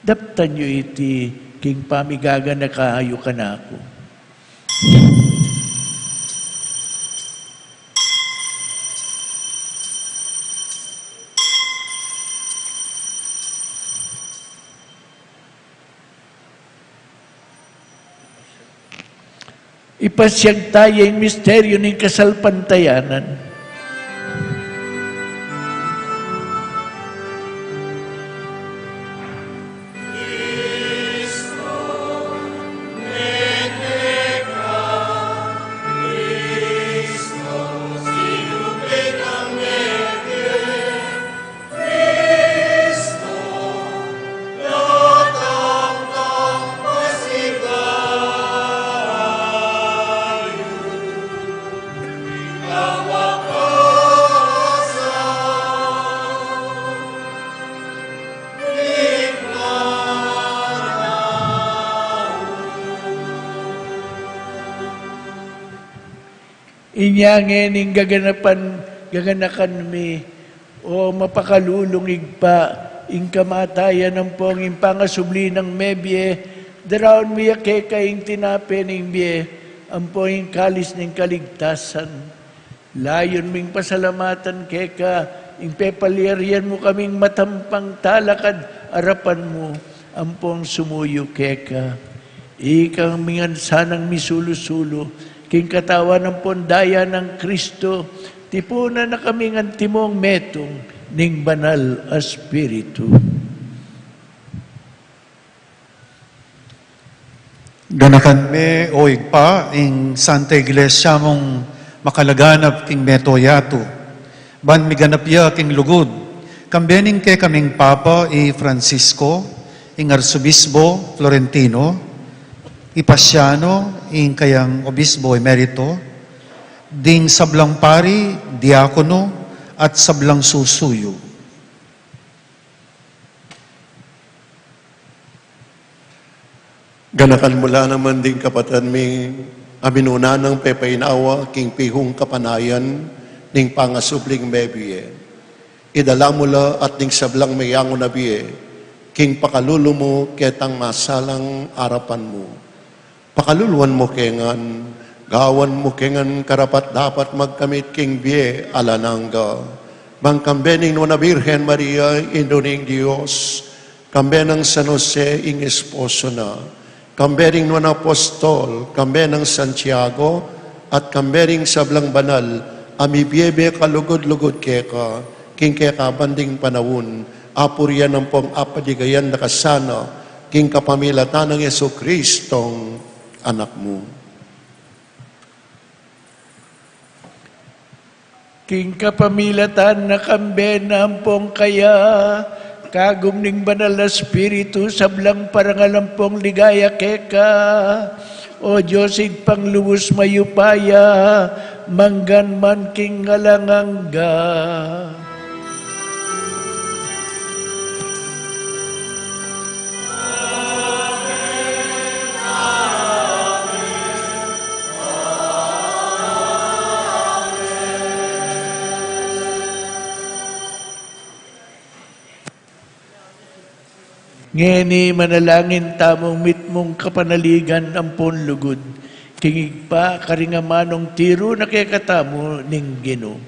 Daptan nyo iti, king pamigaga na kaayo ka na ako. Ipasyag tayo yung misteryo ng kasalpantayanan. Inyangin ing gaganakan mi, o mapakalulungig pa, ing kamatayan ng pong ing pangasubli ng mebye, daraon mi yakeka ing tinape ng bie, ang pong ing kalis ng kaligtasan. Layon ming pasalamatan keka, ing pepaliaryan mo kaming matampang talakad, arapan mo, ang pong sumuyo keka. Ikang mingan sanang misulusulo, king katawan ng pondaya ng Kristo, tipunan na kaming antimong metong ning banal a Espiritu. Ganakan me o igpa ing Santa Iglesia mong makalaganap king metoyato. Ban miganapya king lugod. Kambening ke kaming Papa Francisco, ing Arsobispo Florentino, Ipasiano, ing kayang Obispo Emerito, ding sablang pari, diakono, at sablang susuyo. Ganakan mula naman din kapatan mi aminuna ng pepainawa king pihong kapanayan ning pangasubling mebiye. Idala mula at ning sablang mayango na biye, king pakululo mo ketang masalang arapan mo. Pakaluluan mo kengan, gawan mo kengan karapat dapat magkamit king biye alanangga. Bang kambening no na Birhen Maria, Indoning Diyos, kambenang San Jose, ing esposo na, kambening no na Apostol, kambenang Santiago, at kambening sablang banal, amibiebe kalugod-lugod keka, king keka banding panawun, apuryan ng pong apadigayan na kasana, king kapamilatan ng Yesu Kristong anak mo. King kapamilatan na kambenang pong kaya, kagum ning banal na Espiritu, sablang parangalampong ligaya keka, o Diyos pangluwas mayupaya, manggan man king ngalangangga. Ngeni manalangin tamong mitmong kapanaligan ampon lugod. Kingig pa karingamanong tiro na kay katamo ning Ginoo.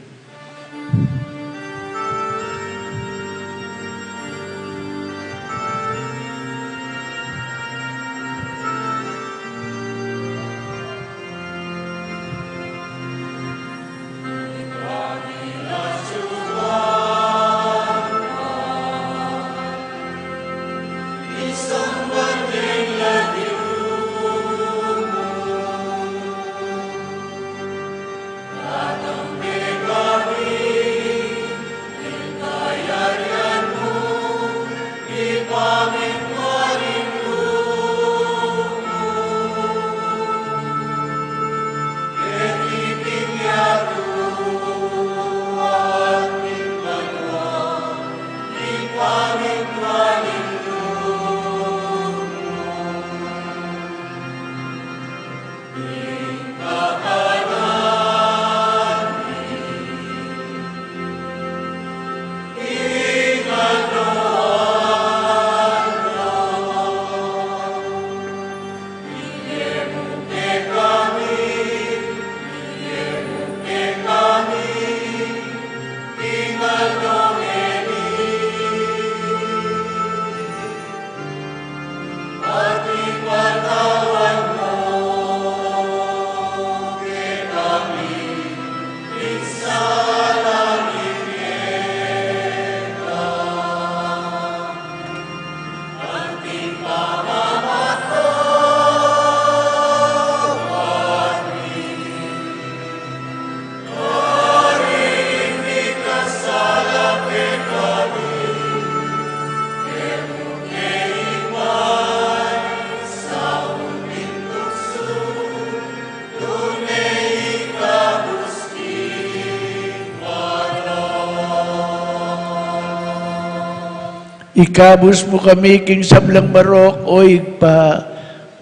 Ikabus mo kami king sablang barok, oig pa,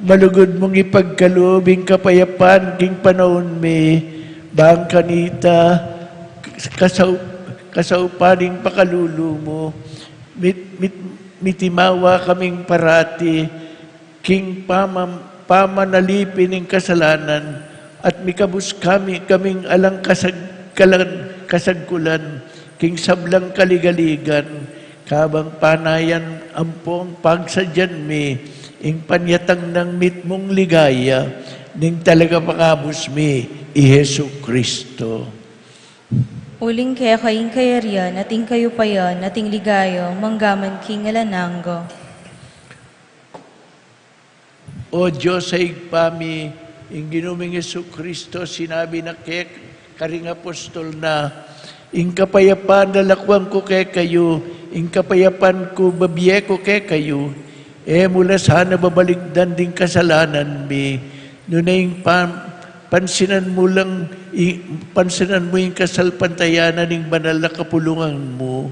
malugod mong ipagkalubing kapayapan king panahon me, bang kanita, kasaupaning pakalulu mo, mitimawa kaming parati, king pamanalipin ng kasalanan, at mikabus kaming alang kasagkulan, king sablang kaligaligan, kabang panayan ampong pagsadyan mi, ing panyatang ng mitmong ligaya, ning talaga pakabus mi, i Jesu Kristo. Uling kaya kaying kayarian, ating kayo payan, ating ligayo, manggaman king alananggo. O Diyos sa igpami, ing ginuming Jesu Kristo, sinabi na kay karing apostol na, ing kapayapan nalakwang ko kay kayo, ing kapayapan ko babiye ko kay kayo, mula sana babaligdan ding kasalanan mi, nunay pansinan mo yung kasalpantayanan ng banal na kapulungan mo,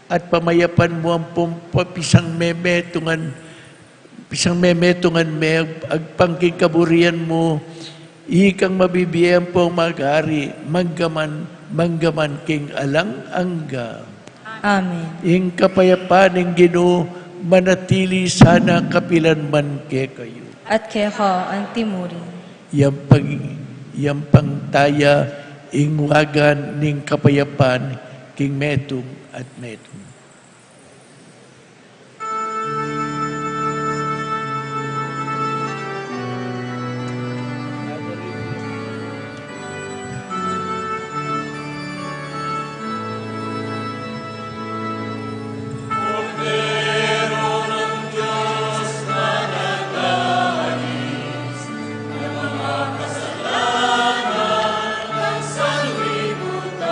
at pamayapan mo ang pisang memetungan me, agpangking kaburian mo, ikang mabibiyang po mag-ari, manggaman king alang angga. Amen. Ing kapayapaan ng Ginoo, manatili sana kapilan man ke kayo. At kaya ka ang timurin. Yampang taya, ing wagan ning kapayapaan, king metong at metong. Kasalibutan,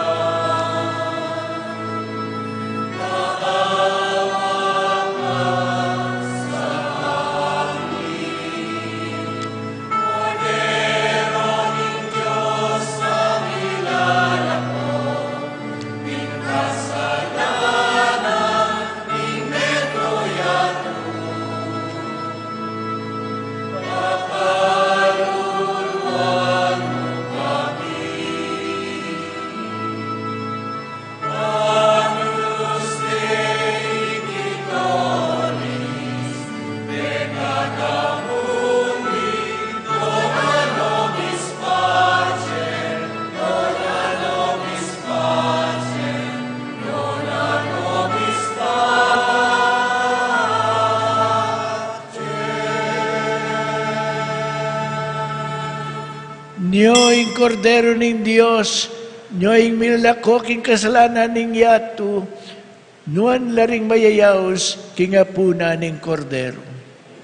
Nyo'y kordero ng Diyos, nyo'y milako king kasalanan ng yato, nuan laring mayayaos king apuna ng kordero.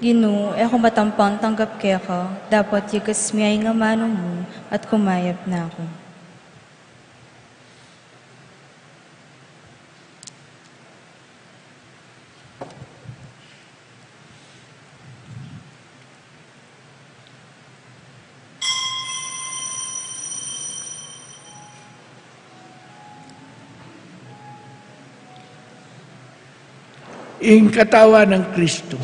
Ginoo, ako matampang tanggap kaya ka, dapat yikas miyay nga manong mo at kumayap na ako. Ing katawan ng Kristo.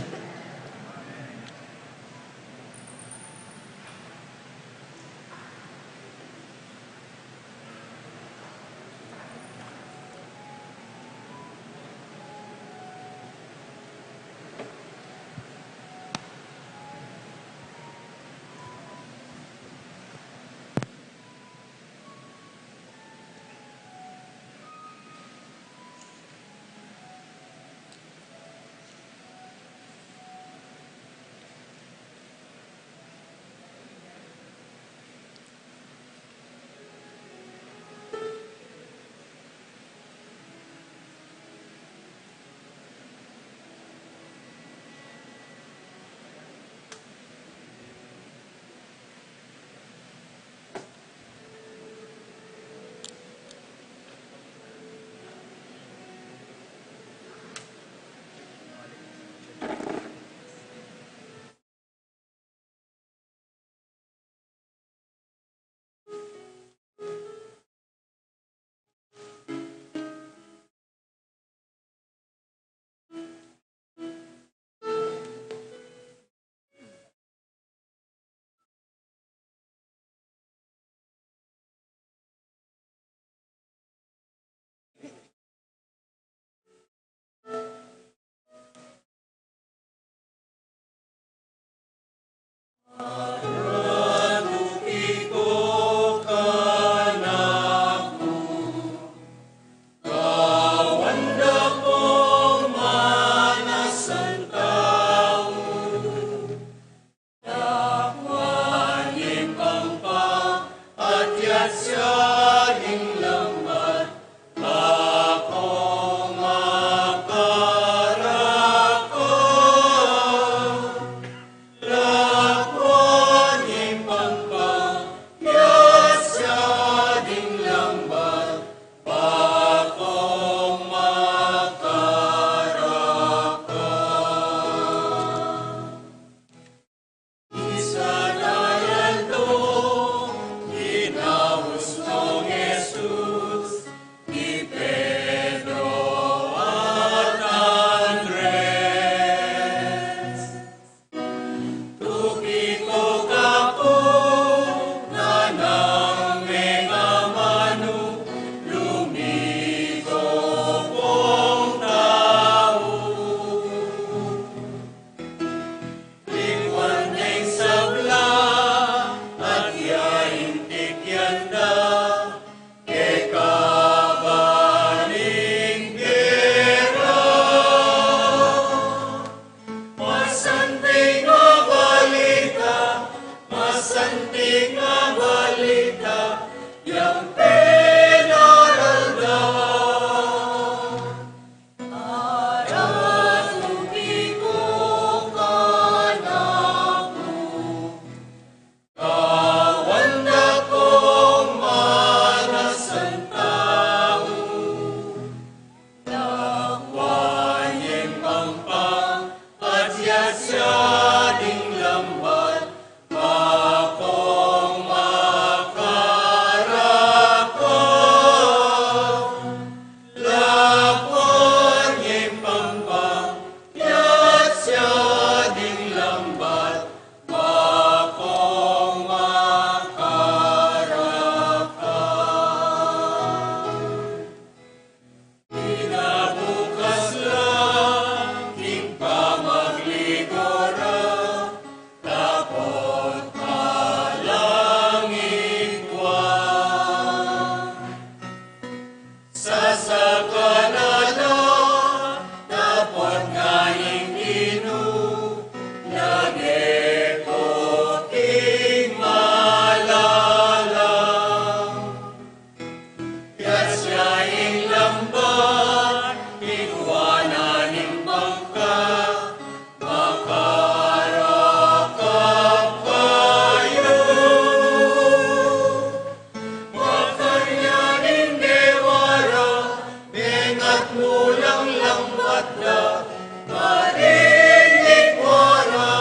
at mulang lambat na marinig wala.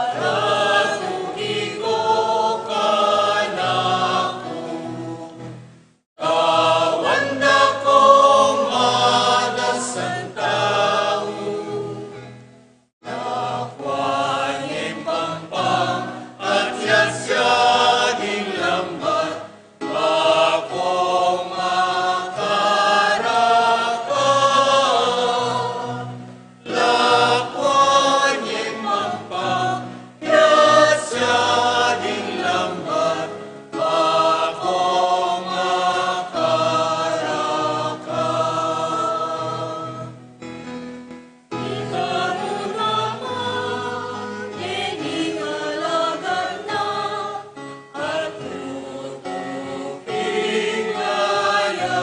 Aratugi ko kanako, kawan na kong madasan tao, nakwanin pampang at yasyaging lambat, akong makaraka. Lakwanin pampang yasyaging lambat, akong makaraka. Ikaw naman, iningalagan na, at tutupin kaya.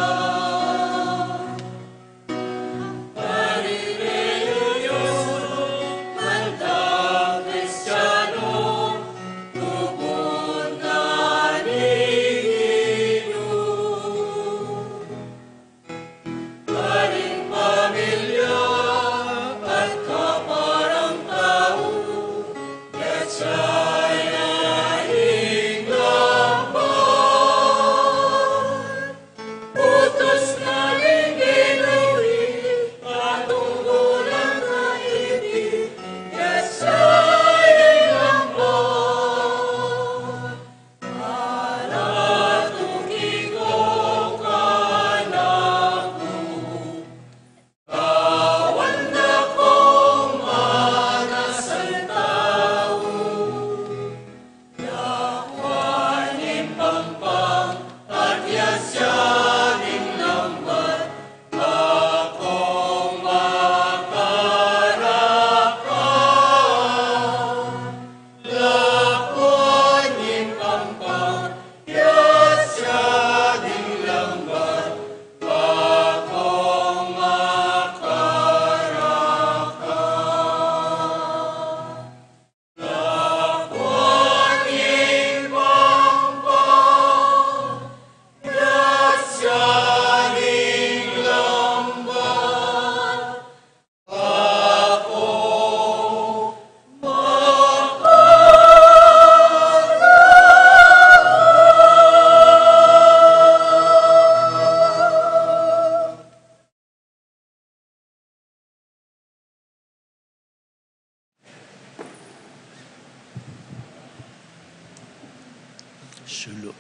Galileo, Maldang Kristiyano, tubod na nigino. Karing pamilya at kaparang tao, at sayaing lambat. Utos na lingginoy, katungkulan na iti, at sayaing lambat. Aratugi ko kanako, kawan na kong madasan tao, yakwanin pampang at yasyaging lambat, akong makaraka. Lakwanin pampang yasyaging lambat, akong makaraka. Lakwanin pampang yasyaging lambat, akong Sulo.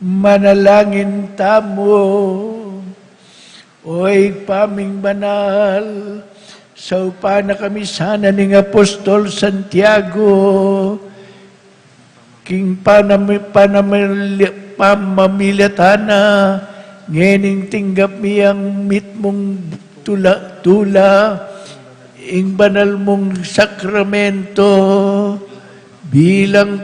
Manalangin tamo, oy paming banal, sa upana kami sana ning Apostol Santiago, king pamamilatana, ngening tinggap miyang mitmong tula, ing banal mong sakramento, bilang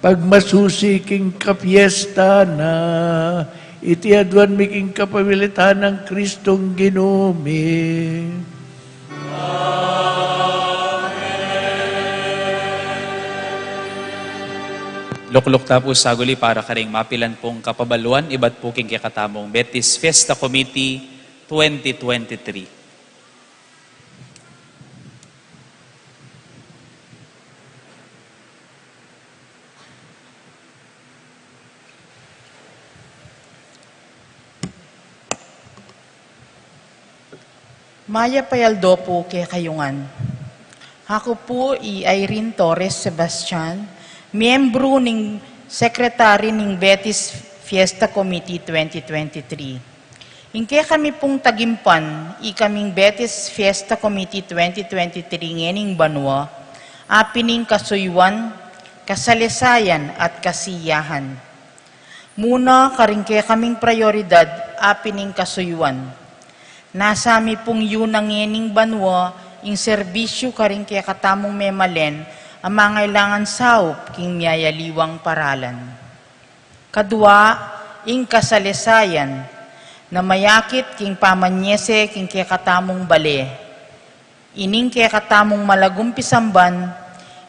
pagmasusi king kapiesta na iti aduan mi king kapamilitan ng Kristong Ginome. Lukluk tapos saguli para karing mapilan pong kapabaluan, ibat po king kakatamong Betis Fiesta Committee 2023. Maya Payaldo po kay Kayungan. Ako po Irene Torres Sebastian, miyembro ng Secretary ng Betis Fiesta Committee 2023. Ingke kami pong tagimpan, ikaming Betis Fiesta Committee 2023 ngening banwa, apining kasuywan, kasalisayan at kasiyahan. Muna karingke kaming prioridad, apining kasuywan. Nasami pong yun ang ngening banwa, ing serbisyo karing kaya katamong memalen, ang mga ilangan saup king miyayaliwang paralan. Kadua, ing kasalisayan, na mayakit king pamanyese king kaya katamong bale. Ining kaya katamong malagumpisamban,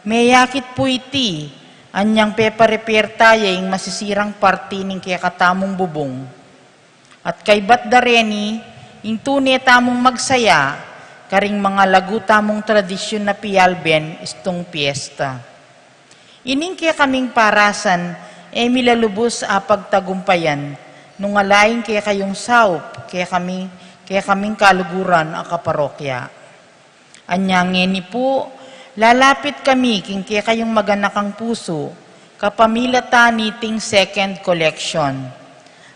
mayakit po iti, Anyang pepa-repair tayo yung masisirang parti ng kaya katamong bubong. At kay Batdareni, yung tunay tamong magsaya, karing mga lagu tamong tradisyon na piyalben istong piyesta. Ining kaya kaming parasan, milalubos a pagtagumpayan, nung alaing kaya kayong saup, kaya kaming kaluguran a kaparokya. Anyangin ni po, lalapit kami king kaya kayong maganakang puso, kapamilata niting second collection.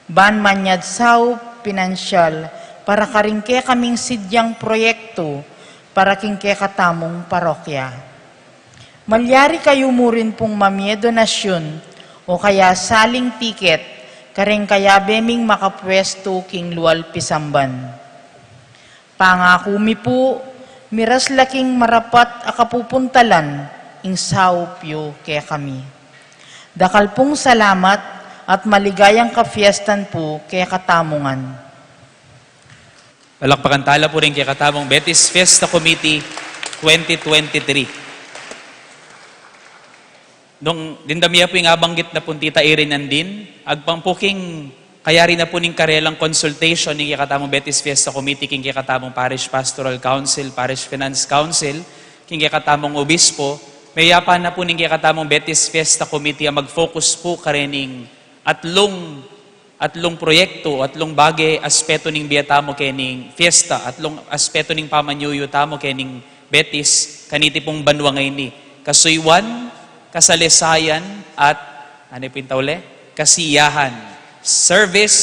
Ban manyad saup, pinansyal, para karing kaya kaming sidyang proyekto, para king kaya katamong parokya. Malyari kayo mo rin pong mamye donasyon, o kaya saling tiket, karing kaya beming makapwesto king luwal pisamban. Pangako mi po, miras laking marapat akapupuntalan, ing saupyo kaya kami. Dakal pong salamat at maligayang kafiestan po kaya katamungan. Palakpakan tala po rin kay katamong Betis Fiesta Committee 2023. Nung dindamya po yung abanggit na puntita irin nandin, agpangpuking kayari na po ning karelang consultation ng kakatamong Betis Fiesta Committee, king kakatamong Parish Pastoral Council, Parish Finance Council, king kakatamong Obispo, may yapa na po ning kakatamong Betis Fiesta Committee ang mag-focus po karening atlong proyekto, atlong bagay aspeto ning biyatamo kening fiesta, atlong aspeto ning pamanyuyo tamo kening Betis, kaniti pong banwa ngayon ni kasuywan, kasalisayan, at ano pintawle? Kasiyahan. Service,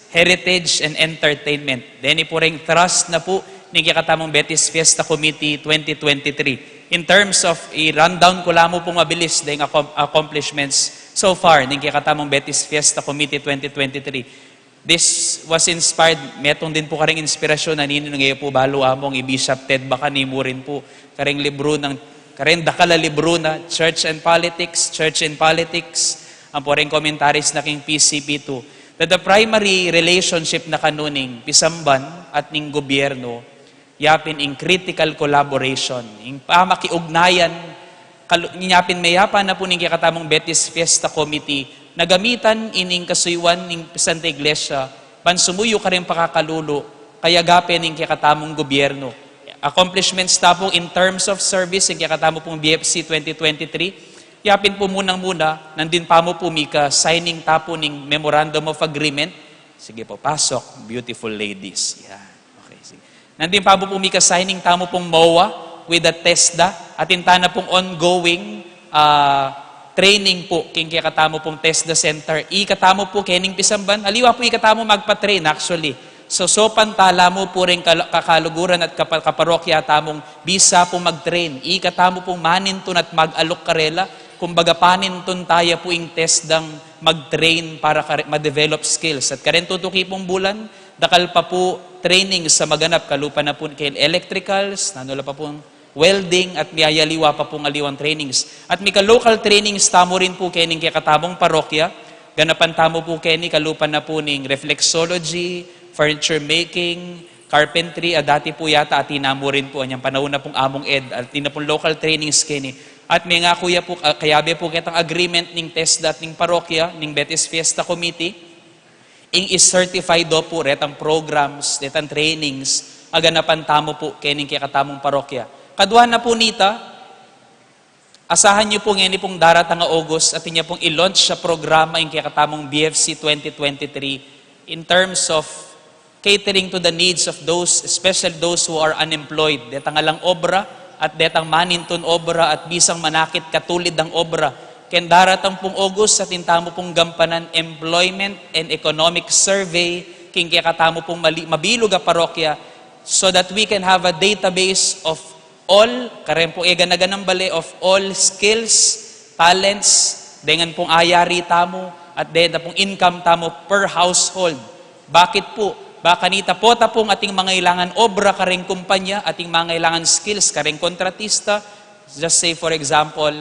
heritage, and entertainment. Deni po ring trust na po ni kakatamong Betis Fiesta Committee 2023. In terms of i-rundown ko lang mo pong mabilis ng accomplishments so far ni kakatamong Betis Fiesta Committee 2023. This was inspired, metong din po karing inspirasyon na nino ngayon po balo among i-Bishop Ted baka ni mo rin po karing libro ng karing dakala libro na Church and Politics, ang po rin komentaris na king PCP2, that the primary relationship na kanuning pisamban at ning gobyerno, yapin in critical collaboration, in pamakiugnayan, yapin mayapa na po ning kakatamong Betis Fiesta Committee, na gamitan ining kasuywan ning Santa Iglesia, pansumuyo ka rin pakakalulo, kaya gapin ning kakatamong gobyerno. Accomplishments tapong in terms of service, ning kakatamong pong BFC 2023, yapin po muna, nandin pa mo po mika, signing tapo ng Memorandum of Agreement. Sige po, pasok, beautiful ladies. Yan. Okay, sige. Nandin pa mo po mika, signing tamo pong MOA with the TESDA, at intana pong ongoing training po, king katamo pong TESDA Center. Ikatamo po, kening pisamban. Aliwa po ikatamo magpa-train actually. So pantala mo po rin kakaluguran at kaparokya tamong bisa po mag-train. Ikatamo pong maninton at mag-alok karela. Kumbaga paninton tayo po yung testdang mag-train para ma-develop skills. At karen tutuki pong bulan, dakal pa po training sa maganap, kalupa na po kay electricals, nanula pa pong welding, at miyayaliwa pa pong aliwang trainings. At may ka-local trainings, tamo rin po kay katamong parokya, ganapan tamo po kay kalupa na po ning reflexology, furniture making, carpentry, dati po yata at tinamo rin po, anyang panahon na pong among ed, at tina pong local trainings kini. At may nga kuya po, kayabe po kitang agreement ning TESDA at ning parokya, ning Betis Fiesta Committee, ing is-certify do po retang programs, retang trainings, aganapan tamo po kening kakatamong parokya. Kadwa na po nita, asahan niyo po ngayon pong daratang nga August at niya pong i-launch sa programa ing kakatamong BFC 2023 in terms of catering to the needs of those, especially those who are unemployed. Detang alang obra, at detang maninton obra at bisang manakit katulid ng obra. Ken daratang pong August sa tintamo pong gampanan Employment and Economic Survey king katamo pong mabilog a parokya so that we can have a database of all, karen pong eganaganang bale, of all skills, talents, dengan pong ayari tamo at dengan pong income tamo per household. Bakit po? Baka nita po tapong ating mga ilangan obra karing kumpanya, ating mga ilangan skills karing kontratista. Just say for example,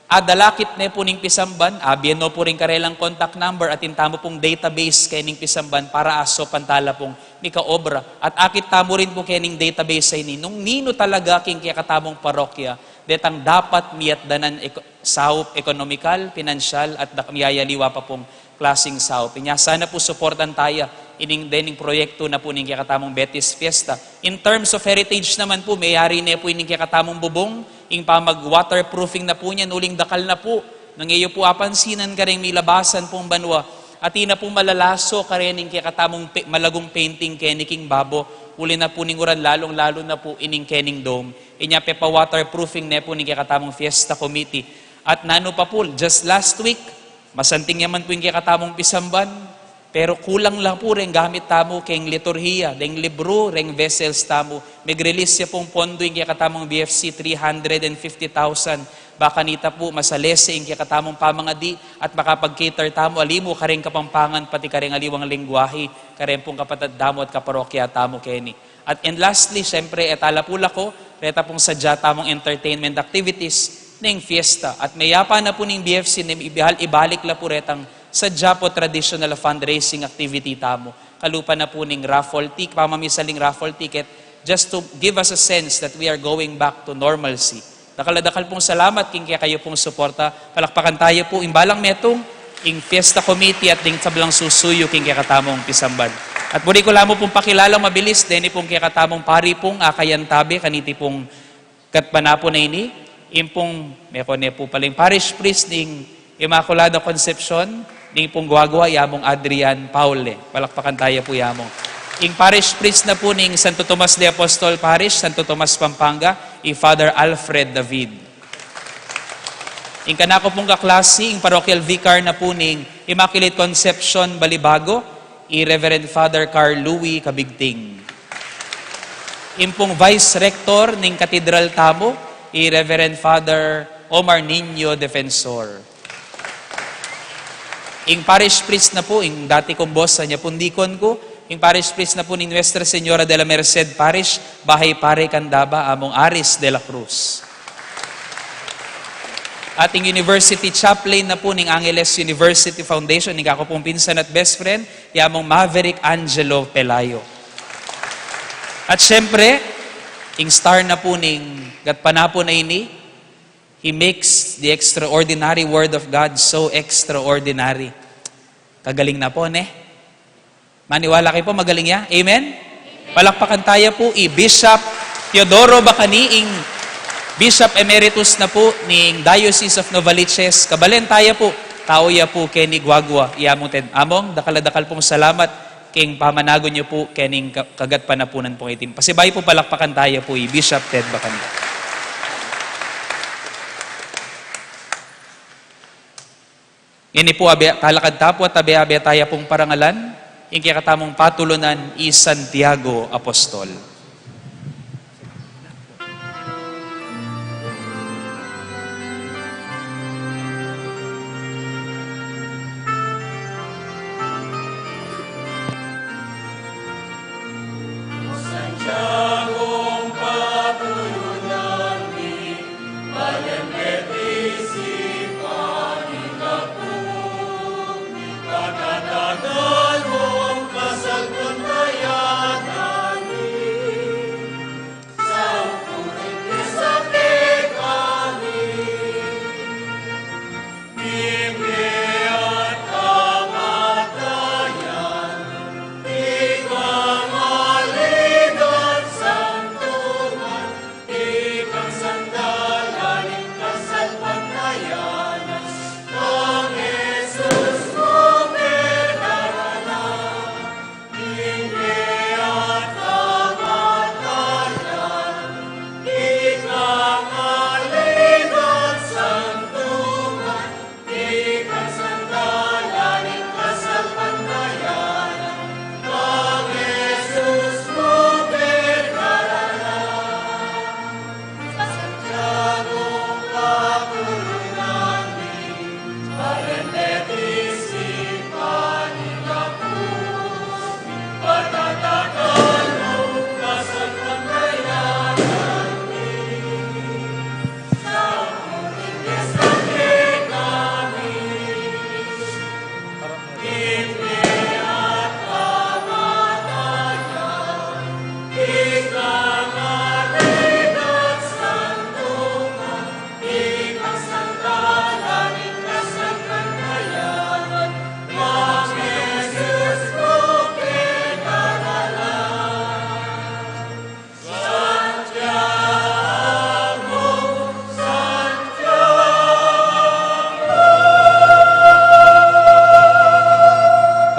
adalakit na po ning pisamban, abiyan no po rin karelang contact number at intamo pong database kay ning pisamban para aso pantala pong mika obra. At akit tamo rin po kay ning database ay nung nino talaga king kaya katamong parokya detang dapat miyatdanan sahop ekonomikal, pinansyal, at miyayaliwa pa pong klaseng sahop. Inya, sana po supportan tayo ining dening proyekto na po ning kakatamong Betis Fiesta. In terms of heritage naman po, mayari na po ining kakatamong bubong, ing pamag-waterproofing na po niya, nuling dakal na po. Nang iyo po apansinan ka rin milabasan pong banwa, at ina po malalaso ka rin ing kakatamong malagong painting keniking babo, uli na po ning uran, lalong-lalo na po ining kening dome. Inya pepa waterproofing na po ning kakatamong Fiesta Committee. At nano pa po, just last week, masanting yaman po yung kakatamong Pisamban, pero kulang lang po rin gamit tamo keng liturhiya, deng libro, reng vessels tamo. Mag-release siya pong pondo yung kakatamong BFC, 350,000. Baka nita po masalese yung kakatamong pamangadi at makapag-cater tamo, alimo kareng kapampangan, pati kareng aliwang lingwahe, kareng pong kapatid damo at kaparokya tamo keni. At and lastly, syempre, etala pula ko, reta pong sadya tamong entertainment activities ng fiesta. At mayapa na po ng BFC, ibalik la po retang sadya po traditional fundraising activity tamo. Kalupa na po ng raffle ticket, pamamisaling raffle ticket, just to give us a sense that we are going back to normalcy. Dakal pong salamat king kaya kayo pong suporta. Palakpakan tayo po imbalang metong ing Fiesta Committee at ding sablang susuyo king kaya katamong Pisamban. At muli ko lamo pong pakilala mabilis, deni pong kaya katamong pari pong akayan tabi, kaniti pong katpanapo na ini, impong mekone po paling parish priest ning Immaculada Concepcion, ning pong guwagwa yamong Adrian Paule. Palakpakan tayo po yamong. Ing parish priest na po ning Santo Tomas de Apostol Parish, Santo Tomas, Pampanga, Father Alfred David. Ing kanako pong kaklase, ing parochial vicar na po ning Immaculate Conception Balibago, Reverend Father Carl Louis Kabigting. Ing pong vice rector ning Cathedral Tamo, Reverend Father Omar Niño Defensor. Ing parish priest na po, ing dati kong boss sa niya pundikon ko, ing parish priest na po ni Nuestra Señora de la Merced Parish, Bahay Pare Candaba, among Aris de la Cruz. Ating University Chaplain na po ng Angeles University Foundation, ning ako pong pinsan at best friend, yamong Maverick Angelo Pelayo. At syempre, ing star na po ning gatpanapo na ini, he makes the extraordinary word of God so extraordinary. Kagaling na po, ne? Maniwala kayo po, magaling niya? Amen? Palakpakan tayo po, Bishop Teodoro Bacaniing, Bishop Emeritus na po ng Diocese of Novaliches. Kabalen tayo po, tao ya po Kenny Guagua, iyamong Ted Among, dakal pong salamat, king pamanago niyo po, kening kagat panapunan pong itim. Pasibay po, palakpakan tayo po, Bishop Ted Bacani. Ini po, talakad tapo at tabi-abi tayo pong parangalan, yung kakatamong patulunan Santiago Apostol. Santiagong patulunan ni Bayan Betis ipangikapong pagkatagal mong kasalpuntayan namin.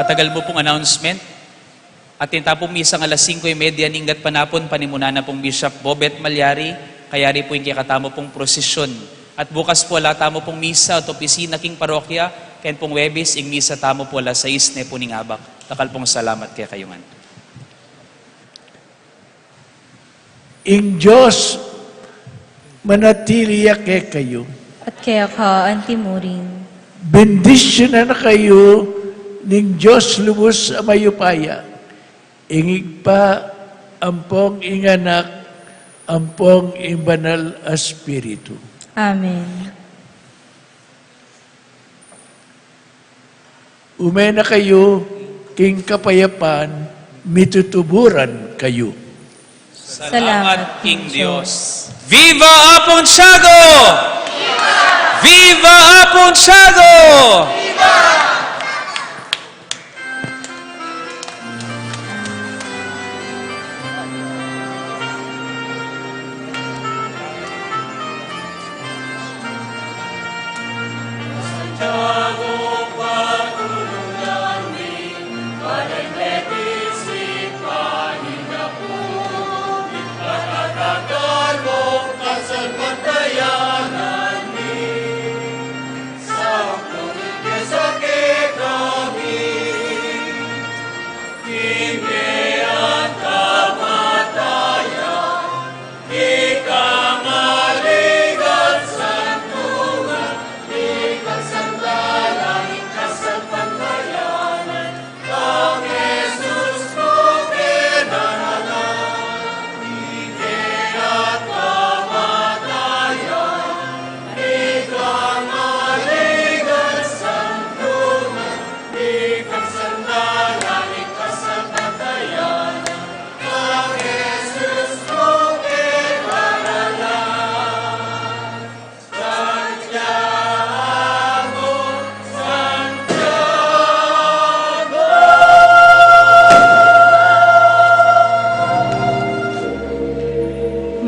tagal mo pong announcement. At tinta pong misa ng alas 5:30 ninggat panapon, panimuna na pong Bishop Bobet Malyari, kaya rin po yung kikatamo pong prosesyon. At bukas po ala tamo pong misa at opisina king parokya, ken pong Webis, ing misa tamo po ala 6 ne po ning abak. Takal pong salamat kaya kayungan. Ing Diyos, manatili kay kayo. At kaya ka antimuring. Bendisyon na kayo ning Diyos lubos a mayupaya. Ingig pa ampong inganak, ampong imbanal a Espiritu. Amen. Umena kayo, king kapayapan, mitutuburan kayo. Salamat, King Diyos. Viva Apontiago! Viva Apontiago!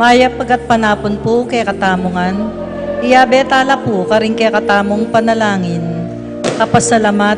Maya pagat panapon po kay katamungan, iyabe tala po karing kay katamong panalangin, kapasalamat